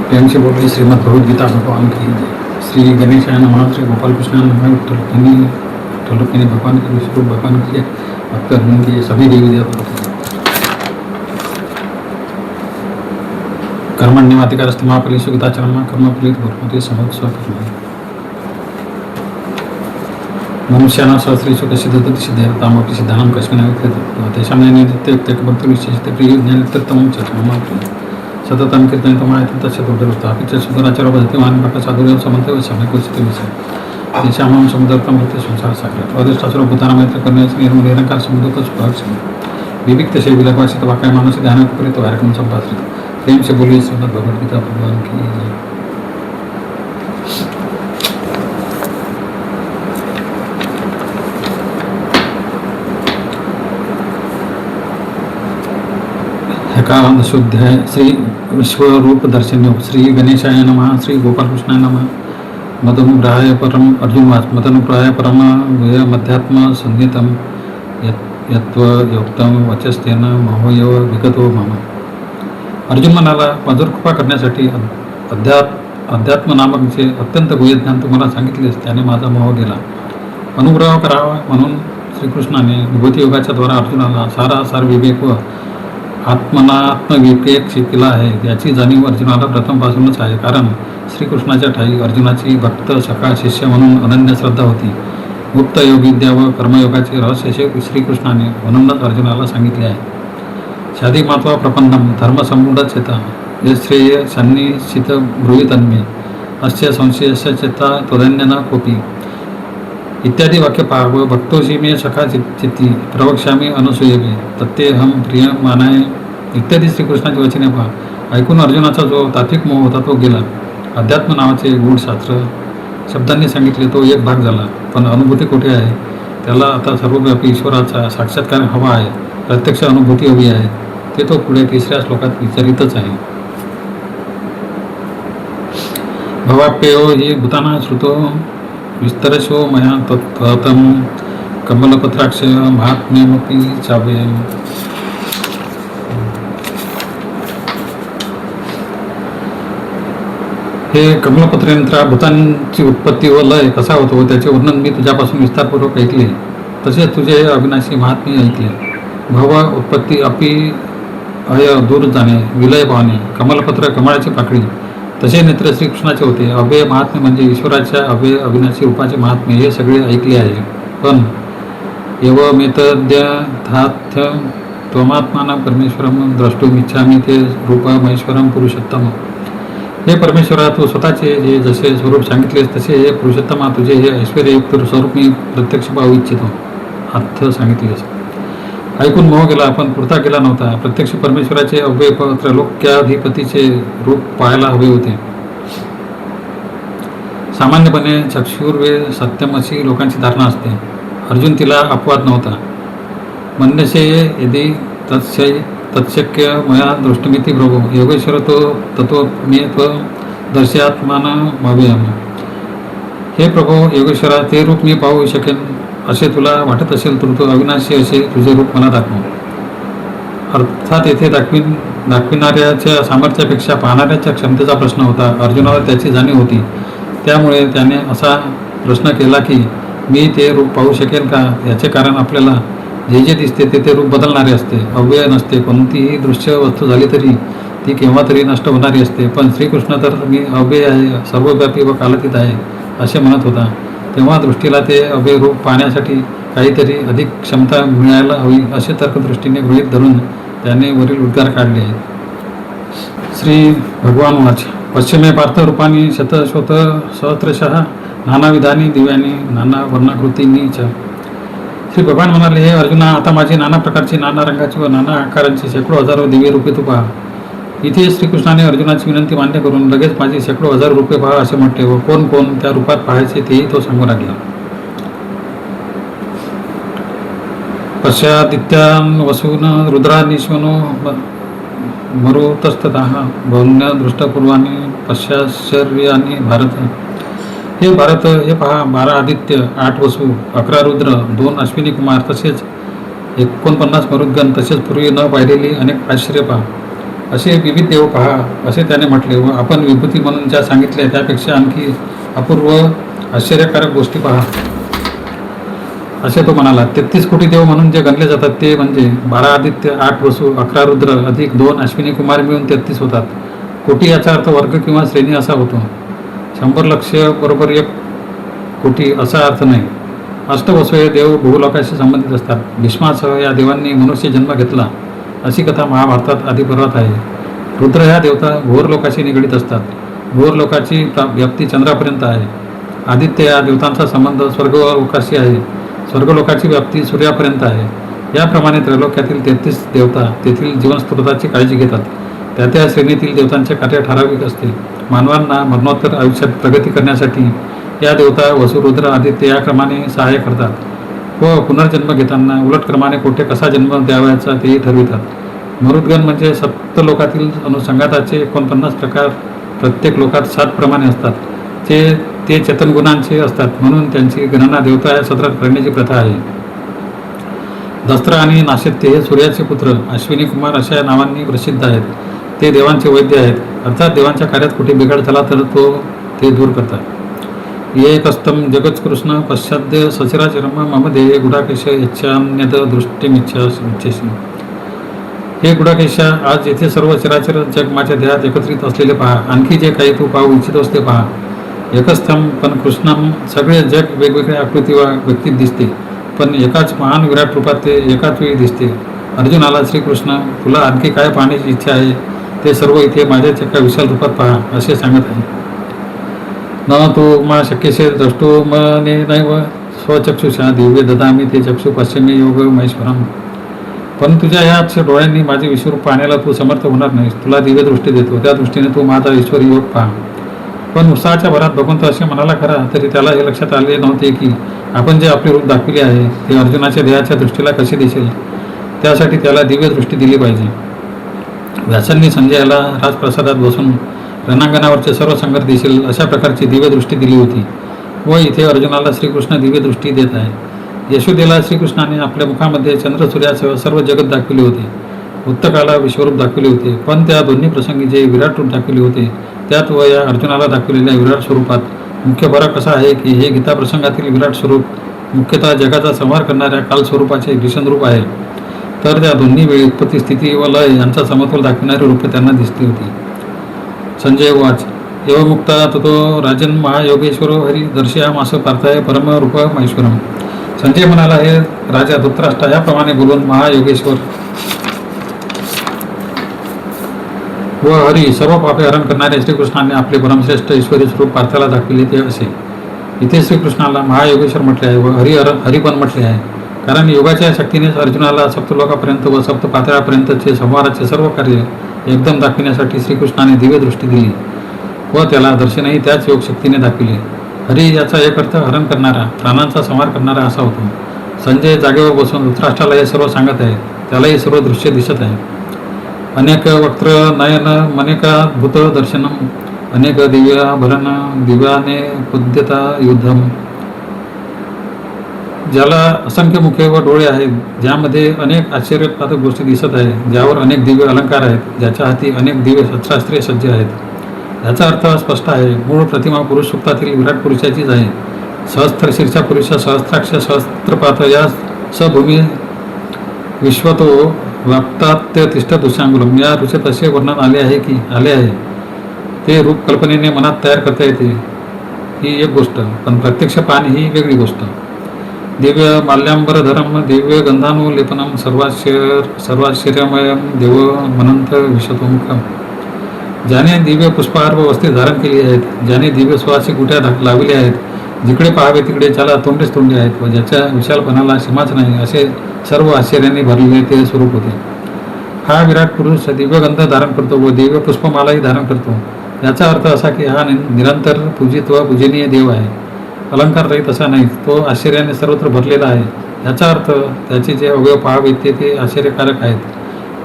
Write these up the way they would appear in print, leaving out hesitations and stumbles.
प्रेम से बोलिए श्रीमद् भगवद्गीता भगवान की जय। श्री गणेशाय नमः, श्री गोपाल कृष्ण नमः, ठुलुकिनी भगवान की, विष्णु भगवान की, भक्त हनुमान की, सभी देवी देवता की। कर्मण्यवाधिकारस्ते मा फलेषु कदाचन कर्म फलित कुर्वन्ति समोत्सव कर्म। मनुष्याणां सहस्रेषु कश्चित् तद्विद्धि सिद्धये तामपि सिद्धानां कस्मिन् विद्यते तेषां ज्ञानेत्यक्तभक्तिर्विशेषते प्रियज्ञानेत्यर्थं च मम सततं कीर्तयन्तमायतं तस्य दुर्धरता अपि च सुदराचारो वदति मानवकसाधुर्यं समन्वयः सम्यक् उच्यते विषये तेषां समुद्रतं वृत्ते संसारसागरात् अदृष्टासुरो भूतानामैत्र करुणेन निर्मलनिरङ्कार समुद्रतस्पृहस्य विविक्तशय विलकवासित वाक्य मानस ध्यान उपरित कार्यक्रम संपादित प्रेम से बोलिए श्रीमद् भगवद्गीता भगवान की जय। एकादशोऽध्याय श्री विश्वरूप दर्शन योग। श्री गणेशाय नमः, श्री गोपाल कृष्णाय नमः। मदनुग्रहाय परम अर्जुनवाच मदनुग्रहाय परम मध्यात्म संहितं यत्त्वयोक्तं वचस्तेन महोयो विगतो मम। अर्जुन म्हणाला, माझ्यावर कृपा करण्यासाठी अध्यात्म नामक जे अत्यंत गुह्य ज्ञान तुम्हाला सांगितलेस त्याने माझा मोह गेला. अनुग्रह करावा म्हणून श्रीकृष्णाने विभूती योगाच्या द्वारा अर्जुनाला सारासार विवेक व आत्मविवेक शिकला आहे. याची जाणीव अर्जुनाला प्रथमपासूनच आहे, कारण श्रीकृष्णाच्या ठाई अर्जुनाची भक्त सखा शिष्य म्हणून अनन्य श्रद्धा होती. गुप्त योगविद्या व कर्मयोगाचे रहस्य श्रीकृष्णाने म्हणूनच अर्जुनाला सांगितले आहे. शादी मात्वा प्रपन्नम धर्मसम्मूढचेता यश्रेय सन्निश्चित ब्रूहितन्मे अस्य संशयस्य चेता त्वदन्य न कोपी इत्यादी वाक्य पहा. व भक्तोषी मे सखा चित्ती प्रवक्ष्यामी अनुसूयवे तत्तेऽहं प्रियमाणाय इत्यादी श्रीकृष्णाची वचने पहा. ऐकून अर्जुनाचा जो तात्विक मोह होता तो गेला. अध्यात्म नावाचे गूढ शास्त्र शब्दांनी सांगितले तो एक भाग झाला, पण अनुभूती कुठे आहे? त्याला आता सर्वव्यापी ईश्वराचा साक्षात्कार हवा आहे, प्रत्यक्ष अनुभूती हवी आहे. ते तो पुढे तिसऱ्या श्लोकात विचारितच आहे. भवाप्ययो हि भूतानां श्रुतो विस्तरशो मया तत्त्वतं कमलपत्राक्ष महात्म्यमपि चाव्ययम्. हे कमलपत्रयंत्रा भूतांची उत्पत्ती व लय कसा होतो त्याचे वर्णन मी तुझ्यापासून विस्तारपूर्वक ऐकले. तसेच तुझे अविनाशी महात्म्य ऐकले. भव उत्पत्ती अपि अय दूर जाणे विलय पावणे कमलपत्र कमळाची पाकळी तसे नेत्र श्रीकृष्णाचे होते. अव्यय महात्म्य म्हणजे ईश्वराच्या अव्यय अविनाशी रूपाचे महात्म्य हे सगळे ऐकले आहे. पण एवमेतद्यथाथ्य त्वमात्मानं परमेश्वरं द्रष्टुमिच्छामि ते रूप महेश्वरं पुरुषोत्तम. हे परमेश्वरा, तू स्वतःचे जे जसे स्वरूप सांगितलेस तसे हे पुरुषोत्तमा तुझे हे ऐश्वर्ययुक्त स्वरूप मी प्रत्यक्ष पाहू इच्छितो. अर्थ सांगितलेस. ऐकून मोह गेला, पण पुरता गेला नव्हता. प्रत्यक्ष परमेश्वराचे अव्यय त्रैलोक्याधिपतीचे रूप पाहायला हवे होते. सामान्यपणे चक्षुर्वे सत्यम अशी लोकांची धारणा असते. अर्जुन तिला अपवाद नव्हता. मन्यसे यदि तत्शक्य मया दृष्टमिति प्रभो योगेश्वर तो तत्व मे दर्शयात्मानमव्ययम्. हे प्रभो योगेश्वरा, ते रूप मी पाहू शकेन असे तुला वाटत असेल तर तू अविनाशी असे तुझे रूप मला दाखव. अर्थात येथे दाखविणाऱ्याच्या सामर्थ्यापेक्षा पाहणाऱ्याच्या क्षमतेचा प्रश्न होता. अर्जुनाला त्याची जाणीव होती. त्यामुळे त्याने असा प्रश्न केला की मी ते रूप पाहू शकेन का? याचे कारण आपल्याला जे जे दिसते ते रूप बदलणारे असते, अव्यय नसते. कोणतीही दृश्य वस्तू झाली तरी ती केव्हा तरी नष्ट होणारी असते. पण श्रीकृष्ण तर मी अव्यय आहे, सर्वव्यापी व कालातीत आहे असे म्हणत होता. तेव्हा दृष्टीला ते अव्यय रूप पाहण्यासाठी काहीतरी अधिक क्षमता मिळायला हवी असे तर्कदृष्टीने गृहीत धरून त्याने वरील उद्गार काढले आहेत. श्री भगवान वाच पश्चिमे पार्थ रूपानी शतशोत सहस्रशः नानाविधानी दिव्यानी नाना वर्णाकृतींनी च. श्री भगवान म्हणाले, हे अर्जुना, आता माझी नाना प्रकारची नाना रंगाची व नाना आकारांची शेकडो हजारो दिव्य रूपे तू पहा. इथे श्रीकृष्णाने अर्जुनाची विनंती मान्य करून लगेच माझी शेकडो हजार रूपे पहा असे म्हटले व कोण कोण त्या रूपात पाहायचे तेही तो सांगू लागला. पश्चादित्यान् वसून रुद्रानिश्वनो मरुतस्ततः भवन्य दृष्टपूर्वानी पश्चाश्चर्यानी भारत. हे भारत, हे पहा, 12 आदित्य, 8 वसू, 11 रुद्र, 2 अश्विनी कुमार तसेच 49 मरुद्गण तसेच पूर्वी न पाहिलेली अनेक आश्चर्य पहा. असे विविध देव पहा असे त्याने म्हटले व आपण विभूती म्हणून ज्या सांगितल्या त्यापेक्षा आणखी अपूर्व आश्चर्यकारक गोष्टी पहा असे तो म्हणाला. 33 कोटी देव म्हणून जे गणले जातात ते म्हणजे 12 आदित्य, 8 वसु, 11 रुद्र अधिक 2 अश्विनी कुमार मिळून 33 होतात. कोटी याचा अर्थ वर्ग किंवा श्रेणी असा होतो. 100 लक्ष बरोबर 1 कोटी असा अर्थ नाही. अष्टवसु हे देव भूलोकाशी संबंधित असतात. भीष्मासह या देवांनी मनुष्य जन्म घेतला अशी कथा महाभारतात आदिपर्वात आहे. रुद्र ह्या देवता घोर लोकाशी निगडीत असतात. घोर लोकाची व्याप्ती चंद्रापर्यंत आहे. आदित्य या देवतांचा संबंध स्वर्गलोकाशी आहे. स्वर्गलोकाची व्याप्ती सूर्यापर्यंत आहे. याप्रमाणे त्रैलोक्यातील 33 देवता तेथील जीवनस्रोताची काळजी घेतात. त्या त्या श्रेणीतील देवतांचे कार्य ठराविक असते. मानवांना मरणोत्तर आयुष्यात प्रगती करण्यासाठी या देवता वसु, रुद्र, आदित्य या क्रमाने सहाय्य करतात व पुनर्जन्म घेताना उलट क्रमाने कोठे कसा जन्म द्यावयाचा तेही ठरवितात. मरुद्गण म्हणजे सप्तलोकातील अनुसंघाताचे 49 प्रकार प्रत्येक लोकात 7 प्रमाणे असतात. ते चेतन गुणांचे असतात म्हणून त्यांची गणना देवता या सत्रात करण्याची प्रथा आहे. दस्त्र आणि नाशत्य हे सूर्याचे पुत्र अश्विनी कुमार अशा नावांनी प्रसिद्ध आहेत. ते देवांचे वैद्य आहेत. अर्थात देवांच्या कार्यात कुठे बिघाड झाला तर ते दूर करतात. एकस्तम जगत्कृष्ण पश्चाद्य सचराचरम मम देह गुडाकेश यच्छान्यद दृष्टीमिच्छाशी. हे गुडाकेशा आज येथे सर्व चराचर जग माझ्या देहात एकत्रित असलेले पहा. आणखी जे काही तू पाहू इच्छितोस ते पहा. एकस्थम पण कृष्णम सगळे जग वेगवेगळ्या आकृती वा व्यक्तीत दिसते पण एकाच महान विराट रूपात ते एकाच वेळी दिसते. अर्जुनाला श्रीकृष्ण तुला आणखी काय पाहण्याची इच्छा आहे ते सर्व इथे माझ्याच एका विशाल रूपात पहा असे सांगत आहे. न तू मा शक्यसे द्रष्टो मने नैव स्वचक्षुषा दिव्य ददामी ते चक्षु पश्चिमे योग महेश्वरम. पण तुझ्या ह्याच डोळ्यांनी माझे विश्वरूप पाहण्याला तू समर्थ होणार नाहीस. तुला दिव्य दृष्टी देतो त्या दृष्टीने तू माझा ईश्वरी योग पहा. पण उत्साहाच्या भरात भगवंत असे म्हणाला खरा तरी त्याला हे लक्षात आले नव्हते की आपण जे आपले रूप दाखविले आहे ते अर्जुनाच्या देहाच्या दृष्टीला कसे दिसेल. त्यासाठी त्याला दिव्य दृष्टी दिली पाहिजे. व्यासांनी संजयाला राजप्रसादात बसून रणांगणावरचे सर्व संघर्ष दिसेल अशा प्रकारची दिव्य दृष्टी दिली होती व इथे अर्जुनाला श्रीकृष्ण दिव्य दृष्टी देत आहे. यशोदेला श्रीकृष्णाने आपल्या मुखामध्ये चंद्र सूर्यासह सर्व जगत दाखविले होते. उत्तकाला विश्वरूप दाखविले होते पण त्या दोन्ही प्रसंगी जे विराट रूप दाखविले होते त्यात व या अर्जुनाला दाखविलेल्या विराट स्वरूपात मुख्य फरक असा आहे की हे गीता प्रसंगातील विराट स्वरूप मुख्यतः जगाचा संहार करणाऱ्या काल स्वरूपाचे भीषण रूप आहे. तर त्या दोन्ही वेळी उत्पत्ती स्थिती व लय यांचा समतोल दाखविणारी रूपे त्यांना दिसली होती. संजय वाच एवमुक्ता ततो राजन महायोगेश्वरो हरी दर्शयामास पार्थाय परम रूप महेश्वरम. संजय म्हणाला हे राजा धृतराष्ट्र याप्रमाणे बोलून महायोगेश्वर व हरी सर्व पापे हरण करणारे श्रीकृष्णाने आपले परमश्रेष्ठ ईश्वरी स्वरूप पार्थाला दाखविले ते असे. इथे श्रीकृष्णाला महायोगेश्वर म्हटले आहे व हरी पण म्हटले आहे कारण योगाच्या शक्तीनेच अर्जुनाला सप्तलोकापर्यंत व सप्त पातळापर्यंतचे संहाराचे सर्व कार्य एकदम दाखविण्यासाठी श्रीकृष्णाने दिव्य दृष्टी दिली व त्याला दर्शनही त्याच योग शक्तीने दाखविले. हरी याचा एक अर्थ हरण करणारा प्राणांचा संहार करणारा असा होतो. संजय जागेवर बसून धृतराष्ट्राला हे सर्व सांगत आहे. त्यालाही सर्व दृश्य दिसत आहे. अनेक वक्त्र नयन मनेका भूत दर्शनम अनेक दिव्याभरण दिव्याने कुद्यता युद्धम. ज्याला असंख्य मुखे व डोळे आहेत, ज्यामध्ये अनेक आश्चर्यपातक गोष्टी दिसत आहे, ज्यावर अनेक दिव्य अलंकार आहेत, ज्याच्या हाती अनेक दिव्य शस्त्रास्त्रे सज्ज आहेत. याचा अर्थ स्पष्ट आहे. मूळ प्रतिमा पुरुष सुक्तातील विराट पुरुषाचीच आहे. सहस्त्र शीर्षा पुरुष सहस्त्राक्ष सहस्त्रपात या सभूमी विश्वतो व्याप्तात तिष्ठ दुशांगुलम. या ऋषेत असे वर्णन आले आहे. ते रूप कल्पनेने मनात तयार करता येते ही एक गोष्ट, पण प्रत्यक्ष पाहणे ही वेगळी गोष्ट. दिव्य माल्याम्बरधरम दिव्य गंधानुलेपनम सर्वाश्चर्यमयम देव मनंत विश्वतोमुखम. ज्याने दिव्य पुष्पहार व वस्त्रे धारण केली आहेत, ज्याने दिव्य सुवासिक गुट्या लावल्या आहेत, जिकडे पाहावे तिकडे ज्याला तोंडेच तोंडे आहेत व ज्याच्या विशालपणाला सीमाच नाही असे सर्व आश्चर्याने भरलेले ते स्वरूप होते. हा विराट पुरुष दिव्यगंध धारण करतो व दिव्य पुष्पमालाही धारण करतो. याचा अर्थ असा की हा निरंतर पूजित व पूजनीय देव आहे. अलंकार रहित असा नाही, तो आश्चर्याने सर्वत्र भरलेला आहे. याचा अर्थ त्याचे जे अवयव पाहावे ते आश्चर्यकारक आहेत.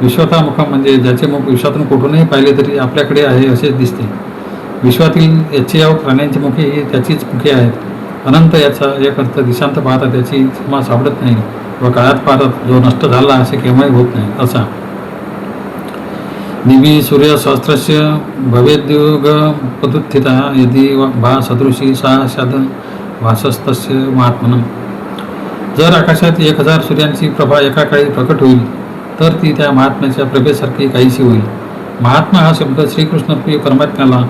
विश्वतामुखम म्हणजे ज्याचे मुख विश्वातून कुठूनही पाहिले तरी आपल्याकडे आहे असेच दिसते. विश्वातील याची प्राण्यांची मुखे ही त्याचीच मुखे आहेत. अनंत याचा एक अर्थ दिशांत पाहता त्याची सीमा सापडत नाही व काळात पाहतात जो नष्ट झाला असे केव्हाही होत नाही असा. दिवी सूर्यसहस्रस्य भवेद्युगपदुत्थिता यदि भा सदृशी सा शद भासस्तस्य महात्मनं. जर आकाशात 1000 सूर्यांची प्रभा एका काळी प्रकट होईल तर ती त्या महात्म्याच्या प्रभेसारखी काहीशी होईल. महात्मा हा शब्द श्रीकृष्णप्रिय परमात्म्याला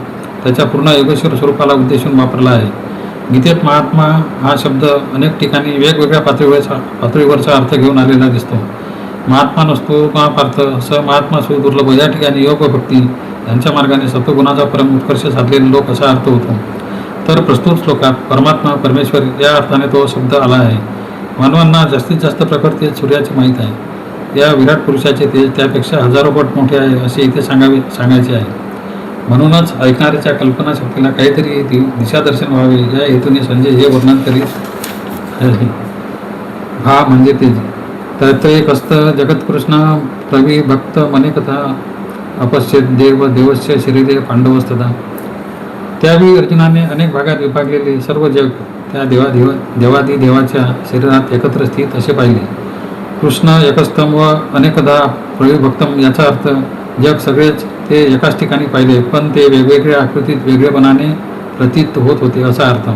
त्याच्या पूर्ण योगेश्वर स्वरूपाला उद्देशून वापरला आहे. गीतेत महात्मा हा शब्द अनेक ठिकाणी वेगवेगळ्या पातळीवरचा अर्थ घेऊन आलेला दिसतो. महात्मा नसतो महापार्थ, स महात्मा सुदुर्लभ या ठिकाणी योग व भक्ती यांच्या मार्गाने सत्वगुणाचा परम उत्कर्ष साधलेले लोक असा अर्थ होतो. तर प्रस्तुत श्लोकात परमात्मा परमेश्वर या अर्थाने तो शब्द आला आहे. मानवांना जास्तीत जास्त प्रकट तेज सूर्याचे माहीत आहे. या विराट पुरुषाचे तेज त्यापेक्षा हजारो पट मोठे आहे असे इथे सांगायचे आहे. म्हणूनच ऐकणाऱ्याच्या कल्पनाशक्तीला काहीतरी दिशादर्शन व्हावे या हेतूने संजय हे वर्णन करीत आहे. हा म्हणजे तेज. तैत्तयिक हस्त जगत्कृष्ण प्रवी भक्त मने कथा अपश्येत देव देवस्य शरीरे पांडवस्तदा. त्यावेळी अर्जुनाने अनेक भागात विभागलेले सर्व जग त्या देवादी देवाच्या शरीरात एकत्र स्थित असे पाहिले. कृष्ण एकस्तम व अनेकदा प्रविभक्तम याचा अर्थ जग सगळेच ते एकाच ठिकाणी पाहिले, पण ते वेगवेगळ्या आकृतीत वेगळेपणाने प्रतीत होत होते असा अर्थ.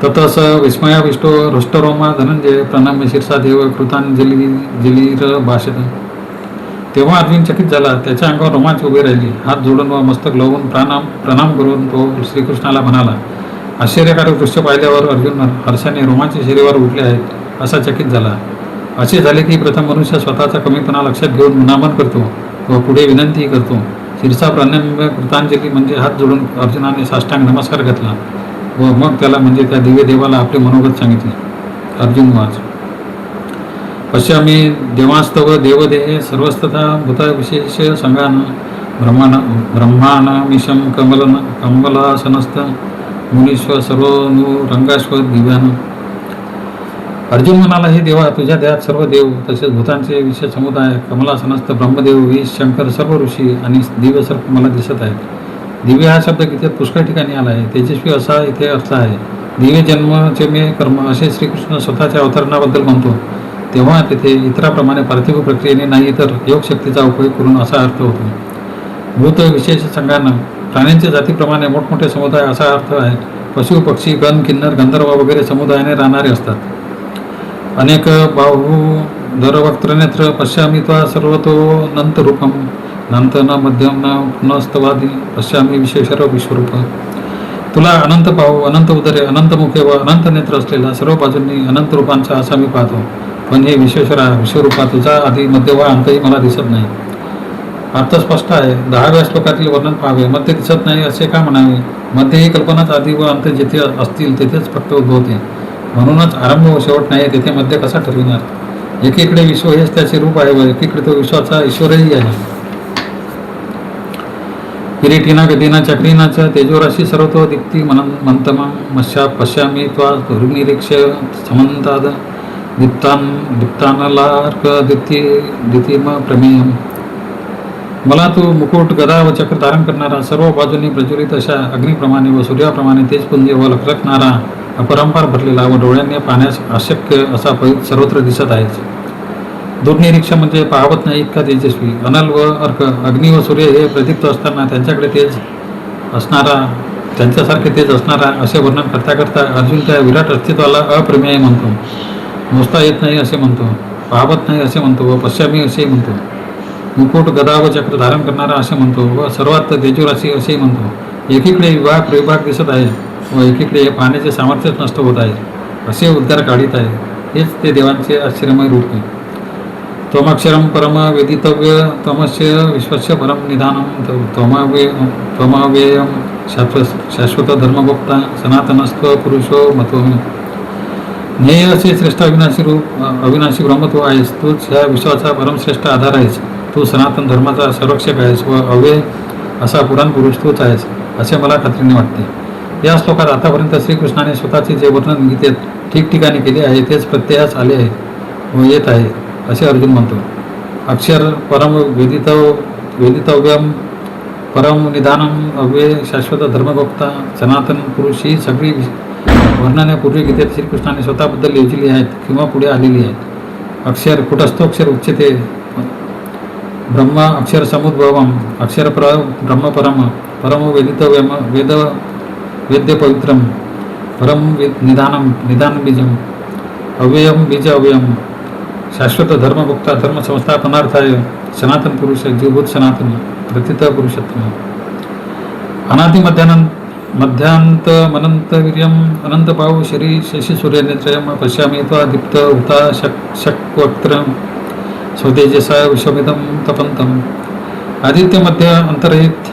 ततस विस्मयाविष्टो हृष्टरोमा धनंजय प्रणम्य शीर्षा देव कृतांजलीर भाषत. तेव्हा अर्जुन चकित झाला. त्याच्या अंगावर रोमांच उभे राहिली. हात जोडून व मस्तक लावून प्रणाम करून तो श्रीकृष्णाला म्हणाला. आश्चर्यकारक दृश्य पाहिल्यावर अर्जुन हर्षाने रोमांचे शरीरावर उठले आहेत असा चकित झाला. असे झाले की प्रथम मनुष्य स्वतःचा कमीपणा लक्षात घेऊन नमन करतो व पुढे विनंती करतो. शीर्षा प्रणम्य कृतांजली म्हणजे हात जोडून अर्जुनाने साष्टांग नमस्कार घातला व मग त्याला म्हणजे त्या दिव्य देवाला आपले मनोगत सांगितले. अर्जुन वाच. पश्यामी देवास्तव देवदेहे सर्वस्तथा भूतविशेष संगान ब्रह्मानमिशं कमलासनस्थ मुनीश्वर सर्वनुरंगाश्व दिव्यान. अर्जुन म्हणाला, हे देवा, तुझ्या देहात सर्व देव तसेच भूतांचे विशेष समुदाय, कमलासनस्थ ब्रह्मदेव, वीस, शंकर, सर्व ऋषी आणि दिव्य सर्प मला दिसत आहेत. दिव्य हा शब्द गीतेत पुष्कळ ठिकाणी आला आहे. तेजस्वी असा इथे अर्थ आहे. दिव्य जन्मचे मे कर्म असे श्रीकृष्ण स्वतःच्या अवतरणाबद्दल म्हणतो तेव्हा तेथे इतराप्रमाणे पार्थिव प्रक्रियेने नाही तर योगशक्तीचा उपयोग करून असा अर्थ होतो. भूत विशेष संघानं प्राण्यांच्या जातीप्रमाणे मोठमोठे समुदाय असा अर्थ आहे. पशु पक्षी गण किन्नर गंधर्व वगैरे समुदायाने राहणारे असतात. अनेक बाहू दरवक्त्रनेत्र पश्यामी त्वा सर्वतो नंत रूपम नंत न मध्यम न पुनस्तवादी पश्यामी विशेषर विश्वरूप. तुला अनंत पाहू, अनंत उदरे, अनंत मुखे व अनंत नेत्र असलेला सर्व बाजूंनी अनंत रूपांचा असा मी पाहतो. पण हे विश्वेश्वरा विश्वरूपा, तुझा आधी मध्य व अंतही मला दिसत नाही. अर्थ स्पष्ट आहे. 10व्या श्लोकातील वर्णन पाहावे. मध्य दिसत नाही असे का म्हणावे? मध्य ही कल्पनाच आधी व अंत जेथे असतील तेथेच फक्त उद्भवते. म्हणूनच आरंभ व शेवट नाही तेथे मध्य कसा ठरविणार? एकीकडे विश्व हेच त्याचे रूप आहे व एकीकडे तो विश्वाचा ईश्वरही आहे. किरीटिना गदिना चक्रीना च तेजोराशी सर्वतो दिक्ती मंतमा मश्या पश्यामी त्वा निरीक्ष समंताद दीप्तानलार्क दितीम प्रमेयम. मला तू मुकुट गदा व चक्र धारण करणारा, सर्व बाजूंनी प्रज्वलित अशा अग्निप्रमाणे व सूर्याप्रमाणे तेजपुंज व लखलखणारा, अपरंपार भरलेला व डोळ्यांनी पाहण्यास अशक्य असा सर्वत्र दिसत आहेच. दुर्निरीक्ष म्हणजे पाहवत नाही इतका तेजस्वी. अनल व अर्क, अग्नी व सूर्य हे प्रदीप्त असताना त्यांच्याकडे तेज असणारा, त्यांच्यासारखे तेज असणारा असे वर्णन करता करता अर्जुन त्या विराट अस्तित्वाला अप्रमेय म्हणतो. मोजता येत नाही असे म्हणतो, पाहवत नाही असे म्हणतो व पश्यामी असेही म्हणतो. मुकुट गदा व चक्र धारण करणारा असे म्हणतो व सर्वात तेजोराशी असेही म्हणतो. एकीकडे विभाग प्रविभाग दिसत आहे व एकीकडे पाहण्याचे सामर्थ्यच नष्ट होत आहे असे उद्गार काढीत आहे. हेच ते देवांचे आश्चर्यमय रूप आहे. त्वमक्षरं परम वेदितव्य त्वमस्य विश्वस्य परम निधानं त्वमव्ययं शाश्वत धर्मगुप्ता सनातनस्त्व पुरुषो मतोमी. ध्येय असे श्रेष्ठ अविनाशी ब्रह्मत्व आहेस. तूच ह्या विश्वाचा परमश्रेष्ठ आधार आहेस. तू सनातन धर्माचा संरक्षक आहेस व अव्यय असा पुराण पुरुष तूच आहेस असे मला खात्रीने वाटते. या श्लोकात आतापर्यंत श्रीकृष्णाने स्वतःचे जे वर्णन गीतेत ठिकठिकाणी केले आहे तेच प्रत्ययास आले आहे व येत आहे असे अर्जुन म्हणतो. अक्षर परम वेदितव्यम परम निधानम अव्यय शाश्वत धर्मभोक्ता सनातन पुरुष ही सगळी वर्णने पूर्वी गीतेत श्रीकृष्णाने स्वतःबद्दल योजली आहेत किंवा पुढे आलेली आहेत. अक्षर कुटस्थोक्षर उच्चते ब्रह्म अक्षर समुद्भवम अक्षर ब्रह्म परम वेद वेद्य पवित्रम परम निधानम निधान बीजम अव्ययम बीज अव्ययम शाश्वत धर्मभुक्ता धर्म संस्थापनार्थाय सनातन पुरुष जीवभूत सनातन प्रथित पुरुषोत्तम अनादि मध्यांत मनंत वीर्यम अनंत पाऊ शरी शशी सूर्यनेत्रयम पश्यामी त्वा दीप्त उता शक्वक्त्र स्वतेजसा विश्वमिदं तपंतम आदित्य मध्य अंतरहित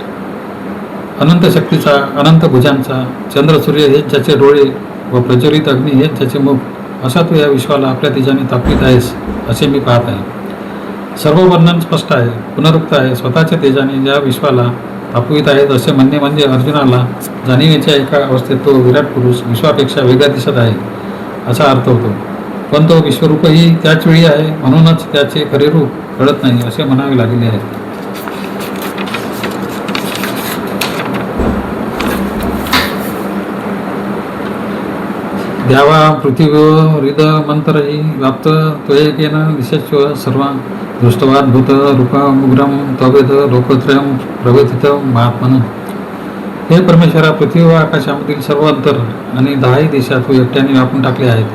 अनंत शक्तीचा अनंत भुजांचा चंद्र सूर्य हेच ज्याचे डोळे व प्रज्वलित अग्नी हेच ज्याचे मुख असा तू या विश्वाला आपल्या तेजाने तापवीत आहेस असे मी पाहत आहे. सर्व वर्णन स्पष्ट आहे, पुनरुक्त आहे. स्वतःच्या तेजाने या विश्वाला तापवीत आहेत असे म्हणणे म्हणजे अर्जुनाला जाणीवेच्या एका अवस्थेत तो विराट पुरुष विश्वापेक्षा वेगळा दिसत आहे असा अर्थ होतो. पण तो विश्वरूपही त्याच वेळी आहे, म्हणूनच त्याचे खरे रूप कळत नाही असे म्हणावे लागले आहे. द्यावा पृथ्वीरिद मंतरही व्याप्त त्वयेकेन दिशस्व सर्व दृष्टवाद्भूत रूपमुग्रम त्ववेद लोकत्रयम प्रवेदित महात्मन. हे परमेश्वरा, पृथ्वी व आकाशामधील सर्व अंतर आणि 10ही दिशा तू एकट्याने व्यापून टाकले आहेत.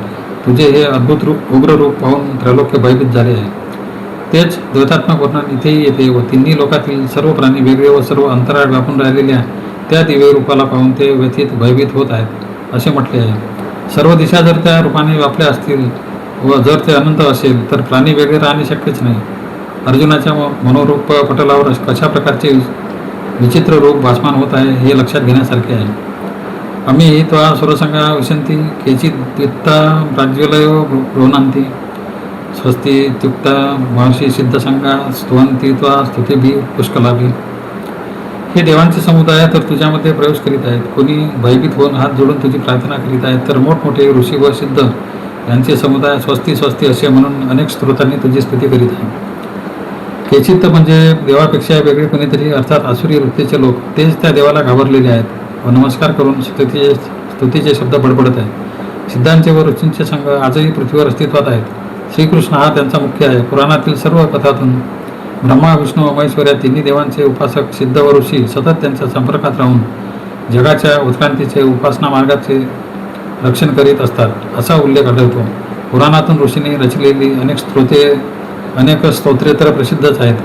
तुझे हे अद्भुत उग्र रूप पाहून त्रैलोक्य भयभीत झाले आहे. तेच द्वैतात्मक वर्णन इथेही येते व तिन्ही लोकातील सर्व प्राणी वेगळे व सर्व अंतराळ व्यापून राहिलेल्या त्या दिव्य रूपाला पाहून ते व्यथित भयभीत होत आहेत असे म्हटले आहे. सर्व दिशा जर त्या रूपाने व्यापल्या असतील व जर ते अनंत असेल तर प्राणी वेगळे राहणे शक्यच नाही. अर्जुनाच्या मनोरूप पटलावर कशा प्रकारचे विचित्र रूप भासमान होत आहे हे लक्षात घेण्यासारखे आहे. आम्ही त्वा सुरसंगा विशंती केचित वित्ता प्राज्वलयो रोनांती स्वस्ती इत्युक्ता महर्षी सिद्धसंगा स्तुवंती त्वा स्तुतिभी पुष्कलाभी. हे देवांचे समुदाय तर तुझ्यामध्ये प्रवेश करीत आहेत. कोणी भयभीत होऊन हात जोडून तुझी प्रार्थना करीत आहेत, तर मोठमोठे ऋषी व सिद्ध यांचे समुदाय स्वस्ती स्वस्ती असे म्हणून अनेक स्त्रोतांनी तुझी स्तुती करीत आहे. केचित म्हणजे देवापेक्षा वेगळे कोणीतरी, अर्थात आसुरी वृत्तीचे लोक, तेच त्या देवाला घाबरलेले आहेत व नमस्कार करून स्तुतीचे शब्द बडबडत आहेत. सिद्धांचे व ऋषींचे संघ आजही पृथ्वीवर अस्तित्वात आहेत. श्रीकृष्ण हा त्यांचा मुख्य आहे. पुराणातील सर्व कथातून ब्रह्मा विष्णू व महेश्वर या तिन्ही देवांचे उपासक सिद्ध व ऋषी सतत त्यांच्या संपर्कात राहून जगाच्या उत्क्रांतीचे उपासना मार्गाचे रक्षण करीत असतात असा उल्लेख आढळतो. पुराणातून ऋषींनी रचलेली अनेक स्तोत्रे तर प्रसिद्धच आहेत.